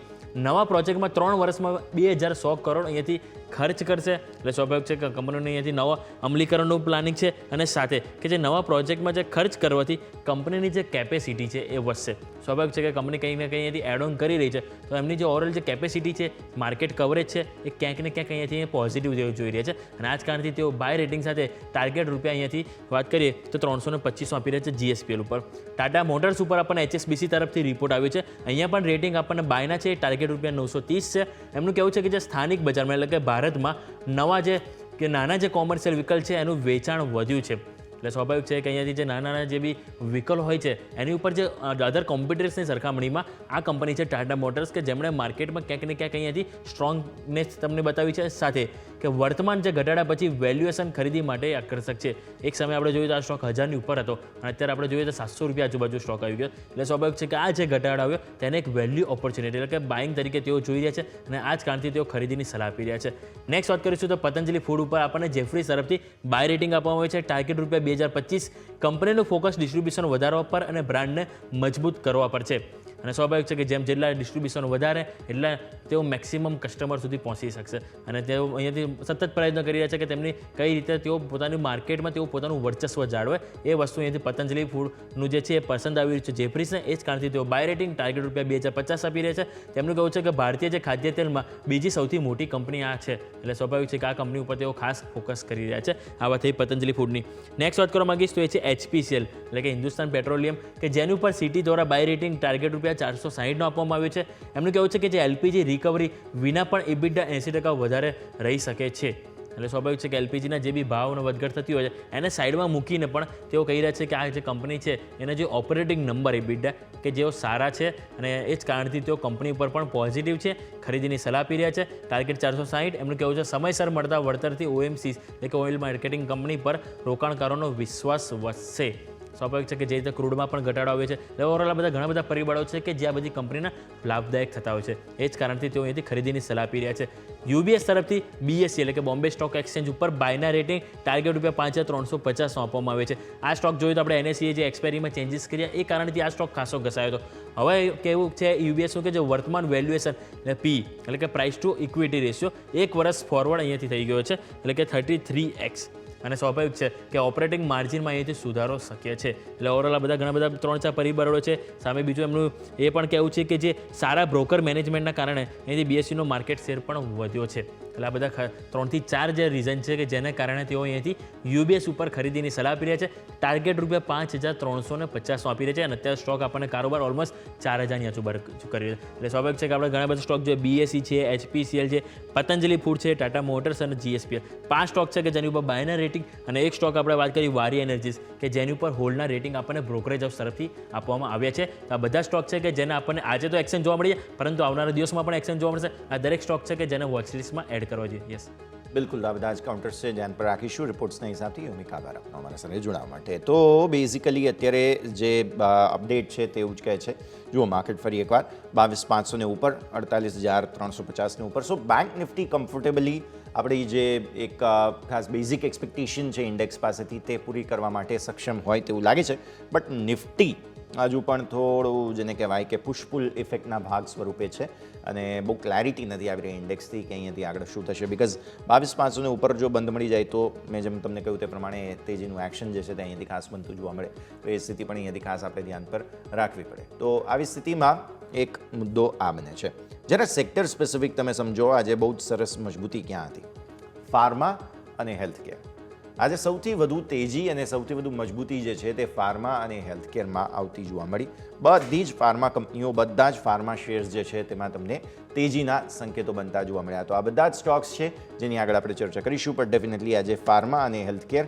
નવા પ્રોજેક્ટમાં 3 વર્ષમાં 2100 કરોડ અહીંયાથી ખર્ચ કરશે. એટલે સ્વાભાવિક છે કે કંપનીનું અહીંયાથી નવા અમલીકરણનું પ્લાનિંગ છે અને સાથે કે જે નવા પ્રોજેક્ટમાં જે ખર્ચ કરવાથી કંપનીની જે કેપેસિટી છે એ વધશે. સ્વાભાવિક છે કે કંપની કંઈ ને કંઈ અહીંયાથી એડ ઓન કરી રહી છે તો એમની જે ઓવરઓલ જે કેપેસિટી છે, માર્કેટ કવરેજ છે એ ક્યાંક ને ક્યાંક અહીંયાથી પોઝિટિવ જેવું જોઈ રહ્યા છે. અને આ જ કારણથી તેઓ બાય રેટિંગ સાથે ટાર્ગેટ રૂપિયા અહીંયાથી વાત કરીએ તો 325 આપી રહ્યા છે GSPL ઉપર. ટાટા મોટર્સ ઉપર આપણને HSBC તરફથી રિપોર્ટ આવ્યો છે. અહીંયા પણ રેટિંગ આપણને બાયના છે, ટાર્ગેટ ₹930 છે. એમનું કહેવું છે કે જે સ્થાનિક બજારમાં એટલે કે ભારતમાં નવા જે કે નાના જે કોમર્શિયલ વ્હીકલ છે એનું વેચાણ વધ્યું છે. એટલે સ્વાભાવિક છે કે અહીંયાથી જે નાના જે બી વ્હીકલ હોય છે એની ઉપર જે અધર કોમ્પિટિટર્સની સરખામણીમાં આ કંપની છે ટાટા મોટર્સ કે જેમણે માર્કેટમાં ક્યાંક ને ક્યાંક અહીંયાથી સ્ટ્રોંગનેસ તમને બતાવી છે. સાથે કે વર્તમાન જે ઘટાડા પછી વેલ્યુએશન ખરીદી માટે આકર્ષક છે. એક સમયે આપણે જોયું તો આ સ્ટોક 1000ની ઉપર હતો અને અત્યારે આપણે જોઈએ તો ₹700 આજુબાજુ સ્ટોક આવી ગયો. એટલે સ્વાભાવિક છે કે આ જે ઘટાડો આવ્યો તેને એક વેલ્યુ ઓપોર્ચ્યુનિટી એટલે કે બાઇંગ તરીકે તેઓ જોઈ રહ્યા છે અને આ જ કારણથી તેઓ ખરીદીની સલાહ આપી રહ્યા છે. નેક્સ્ટ વાત કરીશું તો પતંજલિ ફૂડ ઉપર આપણને જેફરી તરફથી બાય રેટિંગ આપવામાં આવે છે. ટાર્ગેટ ₹2025. કંપનીનું ફોકસ ડિસ્ટ્રીબ્યુશન વધારવા પર અને બ્રાન્ડને મજબૂત કરવા પર છે. અને સ્વાભાવિક છે કે જેટલા ડિસ્ટ્રીબ્યુશન વધારે એટલા તેઓ મેક્સિમમ કસ્ટમર સુધી પહોંચી શકશે. અને તેઓ અહીંયાથી સતત પ્રયત્ન કરી રહ્યા છે કે તેમની કઈ રીતે તેઓ પોતાની માર્કેટમાં તેઓ પોતાનું વર્ચસ્વ જાળવે એ વસ્તુ અહીંયાથી પતંજલિ ફૂડનું જે છે એ પસંદ આવી રહ્યું છે જેફરીસને. એ જ કારણથી તેઓ બાય રેટિંગ ટાર્ગેટ ₹2050 આપી રહ્યા છે. તેમનું કહેવું છે કે ભારતીય જે ખાદ્ય તેલમાં બીજી સૌથી મોટી કંપની આ છે. એટલે સ્વાભાવિક છે કે આ કંપની ઉપર તેઓ ખાસ ફોકસ કરી રહ્યા છે. આ વાત થઈ પતંજલિ ફૂડની. નેક્સ્ટ વાત કરવા માંગીશ તો એ છે HPCL એટલે કે હિન્દુસ્તાન પેટ્રોલિયમ કે જેની ઉપર સિટી દ્વારા બાય રેટિંગ ટાર્ગેટ ₹460નો આપવામાં આવ્યું છે. એમનું કહેવું છે કે જે LPG રિકવરી વિના પણ EBITDA 80% વધારે રહી શકે છે. એટલે સ્વાભાવિક છે કે LPGના જે બી ભાવનો વધઘટ થતી હોય છે એને સાઈડમાં મૂકીને પણ તેઓ કહી રહ્યા છે કે આ જે કંપની છે એના જે ઓપરેટિંગ નંબર EBITDA કે જેઓ સારા છે અને એ જ કારણથી તેઓ કંપની ઉપર પણ પોઝિટિવ છે. ખરીદીની સલાહ આપી રહ્યા છે. ટાર્ગેટ 460. એમનું કહેવું છે સમયસર મળતા વળતરથી OMCs એટલે કે ઓઇલ માર્કેટિંગ કંપની પર રોકાણકારોનો વિશ્વાસ વધશે. સ્વાભાવિક છે કે જે રીતે ક્રૂડમાં પણ ઘટાડો આવ્યો છે. એટલે ઓવરઓલ બધા ઘણા બધા પરિબળો છે કે જે આ બધી કંપનીના લાભદાયક થતા હોય છે. એ જ કારણથી તેઓ અહીંથી ખરીદીની સલાહ આપી રહ્યા છે. UBS તરફથી BSE એટલે કે બોમ્બે સ્ટોક એક્સચેન્જ ઉપર બાયના રેટિંગ ટાર્ગેટ ₹5350 આપવામાં આવે છે. આ સ્ટોક જોયું તો આપણે NSE જે એક્સપાયરીમાં ચેન્જીસ કર્યા એ કારણથી આ સ્ટોક ખાસો ઘસાયો હતો. હવે કેવું છે UBSનું કે જે વર્તમાન વેલ્યુએશન એટલે P એટલે કે પ્રાઇસ ટુ ઇક્વિટી રેશિયો 1 વર્ષ ફોરવર્ડ અહીંયાથી થઈ ગયો છે એટલે કે 33x. અને સ્વાભાવિક છે કે ઓપરેટિંગ માર્જિનમાં અહીંયાથી સુધારો શક્ય છે. એટલે ઓવરઓલ આ બધા ઘણા બધા 3-4 પરિબળો છે. સામે બીજું એમનું એ પણ કહેવું છે કે જે સારા બ્રોકર મેનેજમેન્ટના કારણે અહીંથી BSEનો માર્કેટ શેર પણ વધ્યો છે. એટલે આ બધા 3 થી 4 જે રીઝન છે કે જેને કારણે તેઓ અહીંયાથી UBS ઉપર ખરીદીની સલાહ આપી રહ્યા છે. ટાર્ગેટ ₹5350 આપી રહ્યા છે અને અત્યારે સ્ટોક આપણને કારોબાર ઓલમોસ્ટ 4000ની આજુબાજુ કરી છે. એટલે સ્વાભાવિક છે કે આપણે ઘણા બધા સ્ટોક જે BSE છે, HPCL છે, પતંજલિ ફૂડ છે, ટાટા મોટર્સ અને GSPL 5 સ્ટોક છે કે જેની ઉપર બાયના રેટિંગ અને એક સ્ટોક આપણે વાત કરી વારી એનર્જીસ કે જેની ઉપર હોલ્ડના રેટિંગ આપણને બ્રોકરેજ હાઉસ તરફથી આપવામાં આવ્યા છે. તો આ બધા સ્ટોક છે કે જેને આપણને આજે તો એક્શન જોવા મળી પરંતુ આવનારા દિવસમાં પણ એક્શન જોવા મળશે. આ દરેક સ્ટોક છે કે જેને વોચ લિસ્ટમાં એડ કરવા જોઈએ. યસ. બિલકુલ આ બધા જ કાઉન્ટર્સ છે ધ્યાન પર રાખીશું રિપોર્ટ્સના હિસાબથી યોમિક આભાર આપનો અમારા સાથે જોડાવા માટે. તો બેઝિકલી અત્યારે જે અપડેટ છે તેવું જ કહે છે. જુઓ માર્કેટ ફરી એકવાર 22,500 ને ઉપર, 48,350 ને ઉપર. સો બેંક નિફ્ટી કમ્ફર્ટેબલી આપણી જે એક ખાસ બેઝિક એક્સપેક્ટેશન છે ઇન્ડેક્સ પાસેથી તે પૂરી કરવા માટે સક્ષમ હોય તેવું લાગે છે. બટ નિફ્ટી હજુ પણ થોડું જેને કહેવાય કે પુશપુલ ઇફેક્ટના ભાગ સ્વરૂપે છે અને બહુ ક્લેરિટી નથી આવી રહી ઇન્ડેક્સથી કે અહીંયાથી આગળ શું થશે. બિકોઝ 22,500 ને ઉપર જો બંધ મળી જાય તો મેં જેમ તમને કહ્યું તે પ્રમાણે તેજીનું એક્શન જે છે તે અહીંયાથી ખાસ બનતું જોવા મળે. તો એ સ્થિતિ પણ અહીંયાથી ખાસ આપણે ધ્યાન પર રાખવી પડે. તો આવી સ્થિતિમાં એક મુદ્દો આ બને છે. જ્યારે સેક્ટર સ્પેસિફિક તમે સમજો આજે બહુ જ સરસ મજબૂતી ક્યાં હતી? ફાર્મા અને હેલ્થકેર. આજે સૌથી વધુ તેજી અને સૌથી વધુ મજબૂતી જે છે તે ફાર્મા અને હેલ્થકેરમાં આવતી જોવા મળી. બધી જ ફાર્મા કંપનીઓ, બધા જ ફાર્મા શેર્સ જે છે તેમાં તમને તેજીના સંકેતો બનતા જોવા મળ્યા. તો આ બધા જ સ્ટોક્સ છે જેની આગળ આપણે ચર્ચા કરીશું. પણ ડેફિનેટલી આજે ફાર્મા અને હેલ્થકેર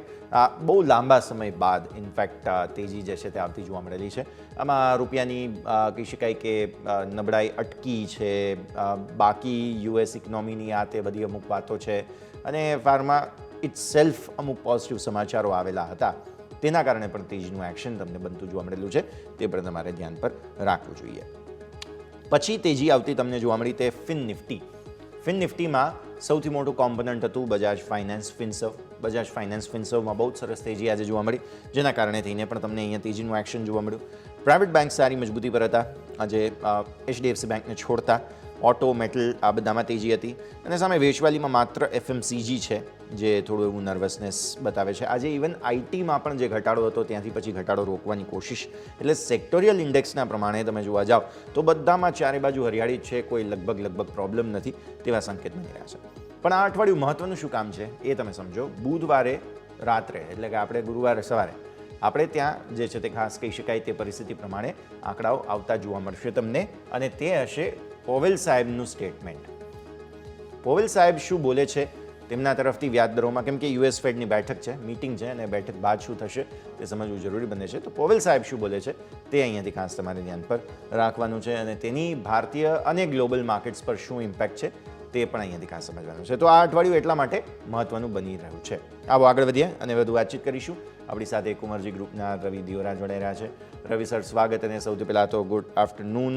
બહુ લાંબા સમય બાદ ઇનફેક્ટ તેજી જે છે તે આવતી જોવા મળેલી છે. આમાં રૂપિયાની કહી શકાય કે નબળાઈ અટકી છે, બાકી યુએસ ઇકોનોમીની આ તે બધી અમુક વાતો છે અને ફાર્મા ઇટ સેલ્ફ અમુક પોઝિટિવ સમાચારો આવેલા હતા. તેના કારણે પણ તેજીનું એક્શન તમને બનતું જોવા મળેલું છે. તે પણ તમારે ધ્યાન પર રાખવું જોઈએ. પછી તેજી આવતી તમને જોવા મળી તે ફિન નિફ્ટી. ફિન નિફ્ટીમાં સૌથી મોટું કોમ્પોનન્ટ હતું બજાજ ફાઇનાન્સ ફિનસર્વ. બજાજ ફાઇનાન્સ ફિનસર્વમાં બહુ જ સરસ તેજી આજે જોવા મળી, જેના કારણે થઈને પણ તમને અહીંયા તેજીનું એક્શન જોવા મળ્યું. પ્રાઇવેટ બેંક સારી મજબૂતી પર હતા. આજે HDFC બેંકને છોડતા ઓટો, મેટલ આ બધામાં તેજી હતી અને સામે વેચવાલીમાં માત્ર FMCG છે જે થોડું એવું નર્વસનેસ બતાવે છે. આજે ઇવન આઈટીમાં પણ જે ઘટાડો હતો ત્યાંથી પછી ઘટાડો રોકવાની કોશિશ. એટલે સેક્ટોરિયલ ઇન્ડેક્સના પ્રમાણે તમે જોવા જાઓ તો બધામાં ચારે બાજુ હરિયાળી જ છે, કોઈ લગભગ પ્રોબ્લેમ નથી તેવા સંકેત મળી રહ્યા છે. પણ આ અઠવાડિયું મહત્વનું શું કામ છે એ તમે સમજો. બુધવારે રાત્રે એટલે કે આપણે ગુરુવારે સવારે આપણે ત્યાં જે છે તે ખાસ કહી શકાય તે પરિસ્થિતિ પ્રમાણે આંકડાઓ આવતા જોવા મળશે તમને અને તે હશે પોવેલ સાહેબનું સ્ટેટમેન્ટ. પોવેલ સાહેબ શું બોલે છે તેમના તરફથી વ્યાજ દરોમાં, કેમ કે US ફેડની બેઠક છે, મીટિંગ છે અને બેઠક બાદ શું થશે તે સમજવું જરૂરી બને છે. તો પોવેલ સાહેબ શું બોલે છે તે અહીંયાથી ખાસ તમારે ધ્યાન પર રાખવાનું છે અને તેની ભારતીય અને ગ્લોબલ માર્કેટ્સ પર શું ઇમ્પેક્ટ છે તે પણ અહીંયાથી ખાસ સમજવાનું છે. તો આ અઠવાડિયું એટલા માટે મહત્વનું બની રહ્યું છે. આવો આગળ વધીએ અને વધુ વાતચીત કરીશું. આપણી સાથે કુંવરજી ગ્રુપના રવિ દિયોરા જોડાઈ રહ્યા છે. રવિ સર, સ્વાગત. અને સૌથી પહેલાં તો ગુડ આફ્ટરનૂન.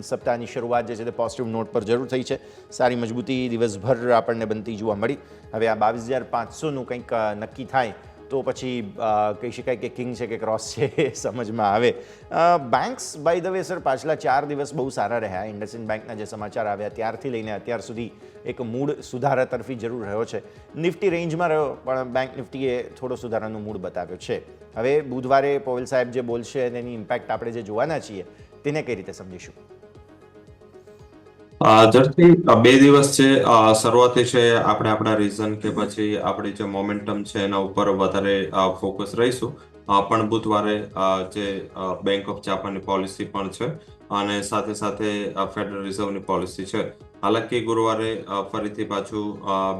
સપ્તાહની શરૂઆત જે છે તે પોઝિટિવ નોટ પર જરૂર થઈ છે. સારી મજબૂતી દિવસભર આપણને બનતી જોવા મળી. હવે આ 22,500નું કંઈક નક્કી થાય તો પછી કહી શકાય કે કિંગ છે કે ક્રોસ છે એ સમજમાં આવે. Banks by the way sir પાછલા 4 દિવસ બહુ સારા રહ્યા. ઇન્ડસઇન્ડ બેંકના જે સમાચાર આવ્યા ત્યારથી લઈને અત્યાર સુધી એક મૂડ સુધારા તરફી જરૂર રહ્યો છે. નિફ્ટી રેન્જમાં રહ્યો પણ બેંક નિફ્ટીએ થોડો સુધારાનું મૂડ બતાવ્યો છે. હવે બુધવારે પોવેલ સાહેબ જે બોલશે અને એની ઇમ્પેક્ટ આપણે જે જોવાના છીએ તેને કઈ રીતે સમજીશું? ઝડપથી 2 દિવસ છે શરૂઆતી છે આપણે આપણા રીઝન કે પછી આપણી જે મોમેન્ટમ છે એના ઉપર વધારે ફોકસ રહીશું. પણ બુધવારે જે બેંક ઓફ જાપાનની પોલિસી પણ છે અને સાથે સાથે ફેડરલ રિઝર્વની પોલિસી છે. હાલાકી ગુરુવારે ફરીથી પાછું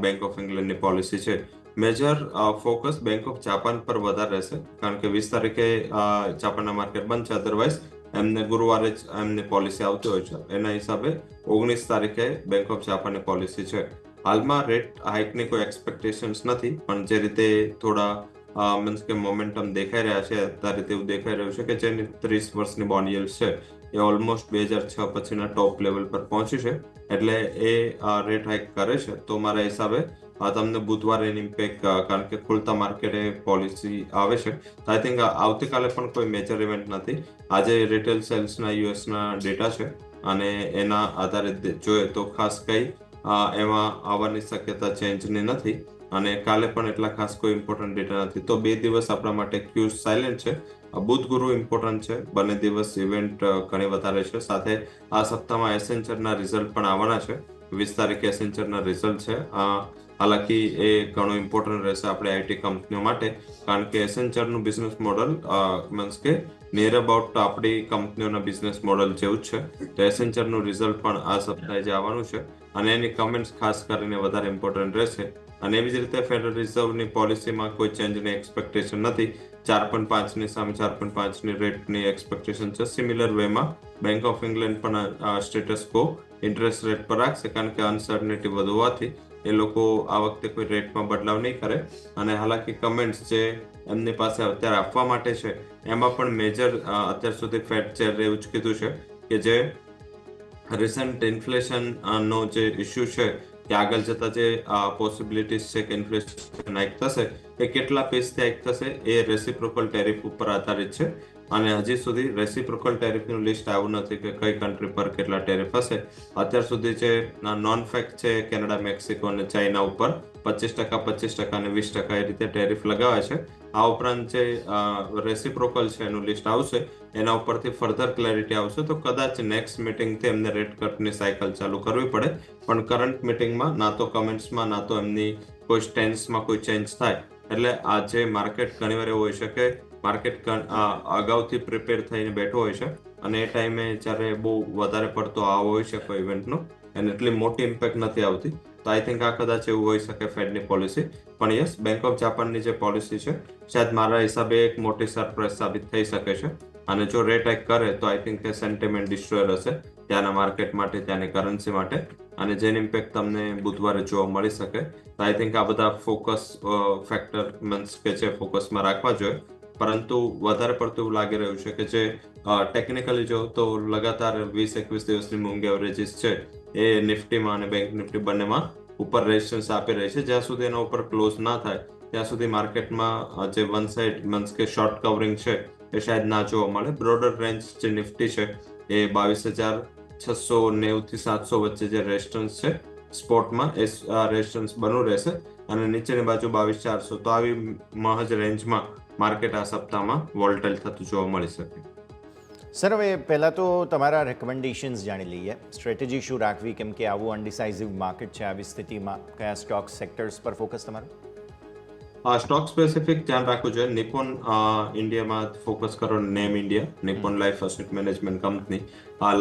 બેંક ઓફ ઇંગ્લેન્ડની પોલિસી છે. Major focus bank of Japan પર વધારે રહેશે કારણ કે 20 તારીખે જાપાનના માર્કેટ બંધ છે. અધરવાઇઝ એમને ગુરુવારે જ એમની પોલિસી આવતી હોય છે. એના હિસાબે 19 તારીખે બેંક ઓફ જાપાનની પોલિસી છે. હાલમાં રેટ હાઇકની કોઈ એક્સપેક્ટેશન્સ નથી, પણ જે રીતે થોડા મીન્સ કે મોમેન્ટમ દેખાઈ રહ્યા છે અત્યારે તેવું દેખાઈ રહ્યું છે કે જેની 30 વર્ષની બોન્ડ yields છે એ ઓલમોસ્ટ 2006 પછીના ટોપ લેવલ પર પહોંચી છે. એટલે એ રેટ હાઇક કરે છે તો મારા હિસાબે તમને બુધવારે એની ઇમ્પેક્ટ કારણ કે ખુલતા માર્કેટે પોલિસી આવે છે. તો આઈ થિંક આવતીકાલે પણ કોઈ મેજર ઇવેન્ટ નથી. આજે રિટેલ સેલ્સના યુએસના ડેટા છે અને એના આધારે જોઈએ તો ખાસ કંઈ એમાં આવવાની શક્યતા ચેન્જની નથી અને કાલે પણ એટલા ખાસ કોઈ ઇમ્પોર્ટન્ટ ડેટા નથી. તો 2 દિવસ આપણા માટે ક્યુ સાયલેન્ટ છે. બુધ ગુરુ ઇમ્પોર્ટન્ટ છે. બંને દિવસ ઇવેન્ટ ઘણી વધારે છે. સાથે આ સપ્તાહમાં એસેન્ચરના રિઝલ્ટ પણ આવવાના છે. 20 તારીખે એસેન્ચરના રિઝલ્ટ છે. હાલાકી એ ઘણું ઇમ્પોર્ટન્ટ રહેશે આપણે આઈટી કંપનીઓ માટે કારણ કે એસેન્ચરનું બિઝનેસ મોડલ મીન્સ કે નિયર અબાઉટ આપણી કંપનીઓના બિઝનેસ મોડલ જેવું જ છે. તો એસેન્ચરનું રિઝલ્ટ પણ આ સપ્તાહે જે આવવાનું છે અને એની કમેન્ટ્સ ખાસ કરીને વધારે ઇમ્પોર્ટન્ટ રહેશે. અને એવી જ રીતે ફેડરલ રિઝર્વની પોલિસીમાં કોઈ ચેન્જની એક્સપેક્ટેશન નથી. 4.5ની સામે 4.5ની રેટની એક્સપેક્ટેશન છે. સિમિલર વેમાં બેંક ઓફ ઇંગ્લેન્ડ પણ સ્ટેટસ કો ઇન્ટરેસ્ટ રેટ પર રાખશે કારણ કે અનસર્ટનિટી વધુ હોવાથી એ લોકો આ વખતે કોઈ રેટમાં બદલાવ નહીં કરે. અને હાલાકી કમેન્ટ્સ જે એમની પાસે અત્યારે આપવા માટે છે એમાં પણ મેજર અત્યાર સુધી ફેડ ચેરે એવું જ કીધું છે કે જે રિસન્ટ ઇન્ફ્લેશન નો જે ઇસ્યુ છે કે આગળ જતા જે પોસિબિલિટીઝ છે કે ઇન્ફ્લેશન હાઇક થશે એ કેટલા પેસથી હાઇક થશે એ રેસિપ્રોકલ ટેરિફ ઉપર આધારિત છે. અને હજી સુધી રેસિપ્રોકલ ટેરિફનું લિસ્ટ આવ્યું નથી કે કઈ કન્ટ્રી પર કેટલા ટેરિફ હશે. અત્યાર સુધી જે નોન ફેક્ટ છે કેનેડા, મેક્સિકો અને ચાઇના ઉપર 25%, 25% અને 20% એ રીતે ટેરિફ લગાવ્યા છે. આ ઉપરાંત જે રેસિપ્રોકલ છે એનું લિસ્ટ આવશે, એના ઉપરથી ફર્ધર ક્લેરિટી આવશે તો કદાચ નેક્સ્ટ મિટિંગથી એમને રેટ કટની સાયકલ ચાલુ કરવી પડે. પણ કરંટ મિટિંગમાં ના તો કમેન્ટ્સમાં ના તો એમની કોઈ સ્ટેન્સમાં કોઈ ચેન્જ થાય. એટલે આજે માર્કેટ ઘણીવાર એવું હોય છે કે માર્કેટ અગાઉથી પ્રિપેર થઈને બેઠો હોય છે અને એ ટાઈમે જ્યારે બહુ વધારે પડતો આવો હોય છે કોઈ ઇવેન્ટનો અને એટલી મોટી ઇમ્પેક્ટ નથી આવતી. તો આઈ થિંક આ કદાચ એવું હોઈ શકે ફેડની પોલિસી. પણ યસ, બેંક ઓફ જાપાનની જે પોલિસી છે શાયદ મારા હિસાબે એક મોટી સરપ્રાઈઝ સાબિત થઈ શકે છે. અને જો રેટ હાઇક કરે તો આઈ થિંક એ સેન્ટિમેન્ટ ડિસ્ટ્રોયર હશે ત્યાંના માર્કેટ માટે, ત્યાંની કરન્સી માટે, અને જેની ઇમ્પેક્ટ તમને બુધવારે જોવા મળી શકે. તો આઈ થિંક આ બધા ફોકસ ફેક્ટર મીન્સ કે છે ફોકસમાં રાખવા જોઈએ. પરંતુ વધારે પડતું એવું લાગી રહ્યું છે કે જે ટેકનિકલી જો તો લગાતાર 20-21 દિવસની મૂંગ એવરેજીસ છે એ નિફ્ટીમાં અને બેંક નિફ્ટી બંનેમાં ઉપર રેઝિસ્ટન્સ આપી રહી છે. જ્યાં સુધી એના ઉપર ક્લોઝ ના થાય ત્યાં સુધી માર્કેટમાં જે વન સાઇડ મીન્સ કે શોર્ટ કવરિંગ છે એ શાયદ ના જોવા મળે. બ્રોડર રેન્જ જે નિફ્ટી છે એ 22,690 થી 700 વચ્ચે જે રેઝિસ્ટન્સ છે સ્પોટમાં એ રેઝિસ્ટન્સ બનવું રહેશે અને નીચેની બાજુ 22,400. તો આવી મહજ રેન્જમાં માર્કેટ આ સપ્તાહમાં વોલ્ટાઇલ થતું જોવા મળી શકે. સર, હવે પહેલાં તો તમારા રેકમેન્ડેશન્સ જાણી લઈએ. સ્ટ્રેટેજી શું રાખવી, કેમ કે આવું અનડિસાઇઝિવ માર્કેટ છે, આવી સ્થિતિમાં કયા સ્ટોક સેક્ટર્સ પર ફોકસ તમારું? સ્ટોક સ્પેસિફિક ધ્યાન રાખવું જોઈએ. નિપોન ઇન્ડિયામાં ફોકસ કરો. Name India, Nippon life asset management company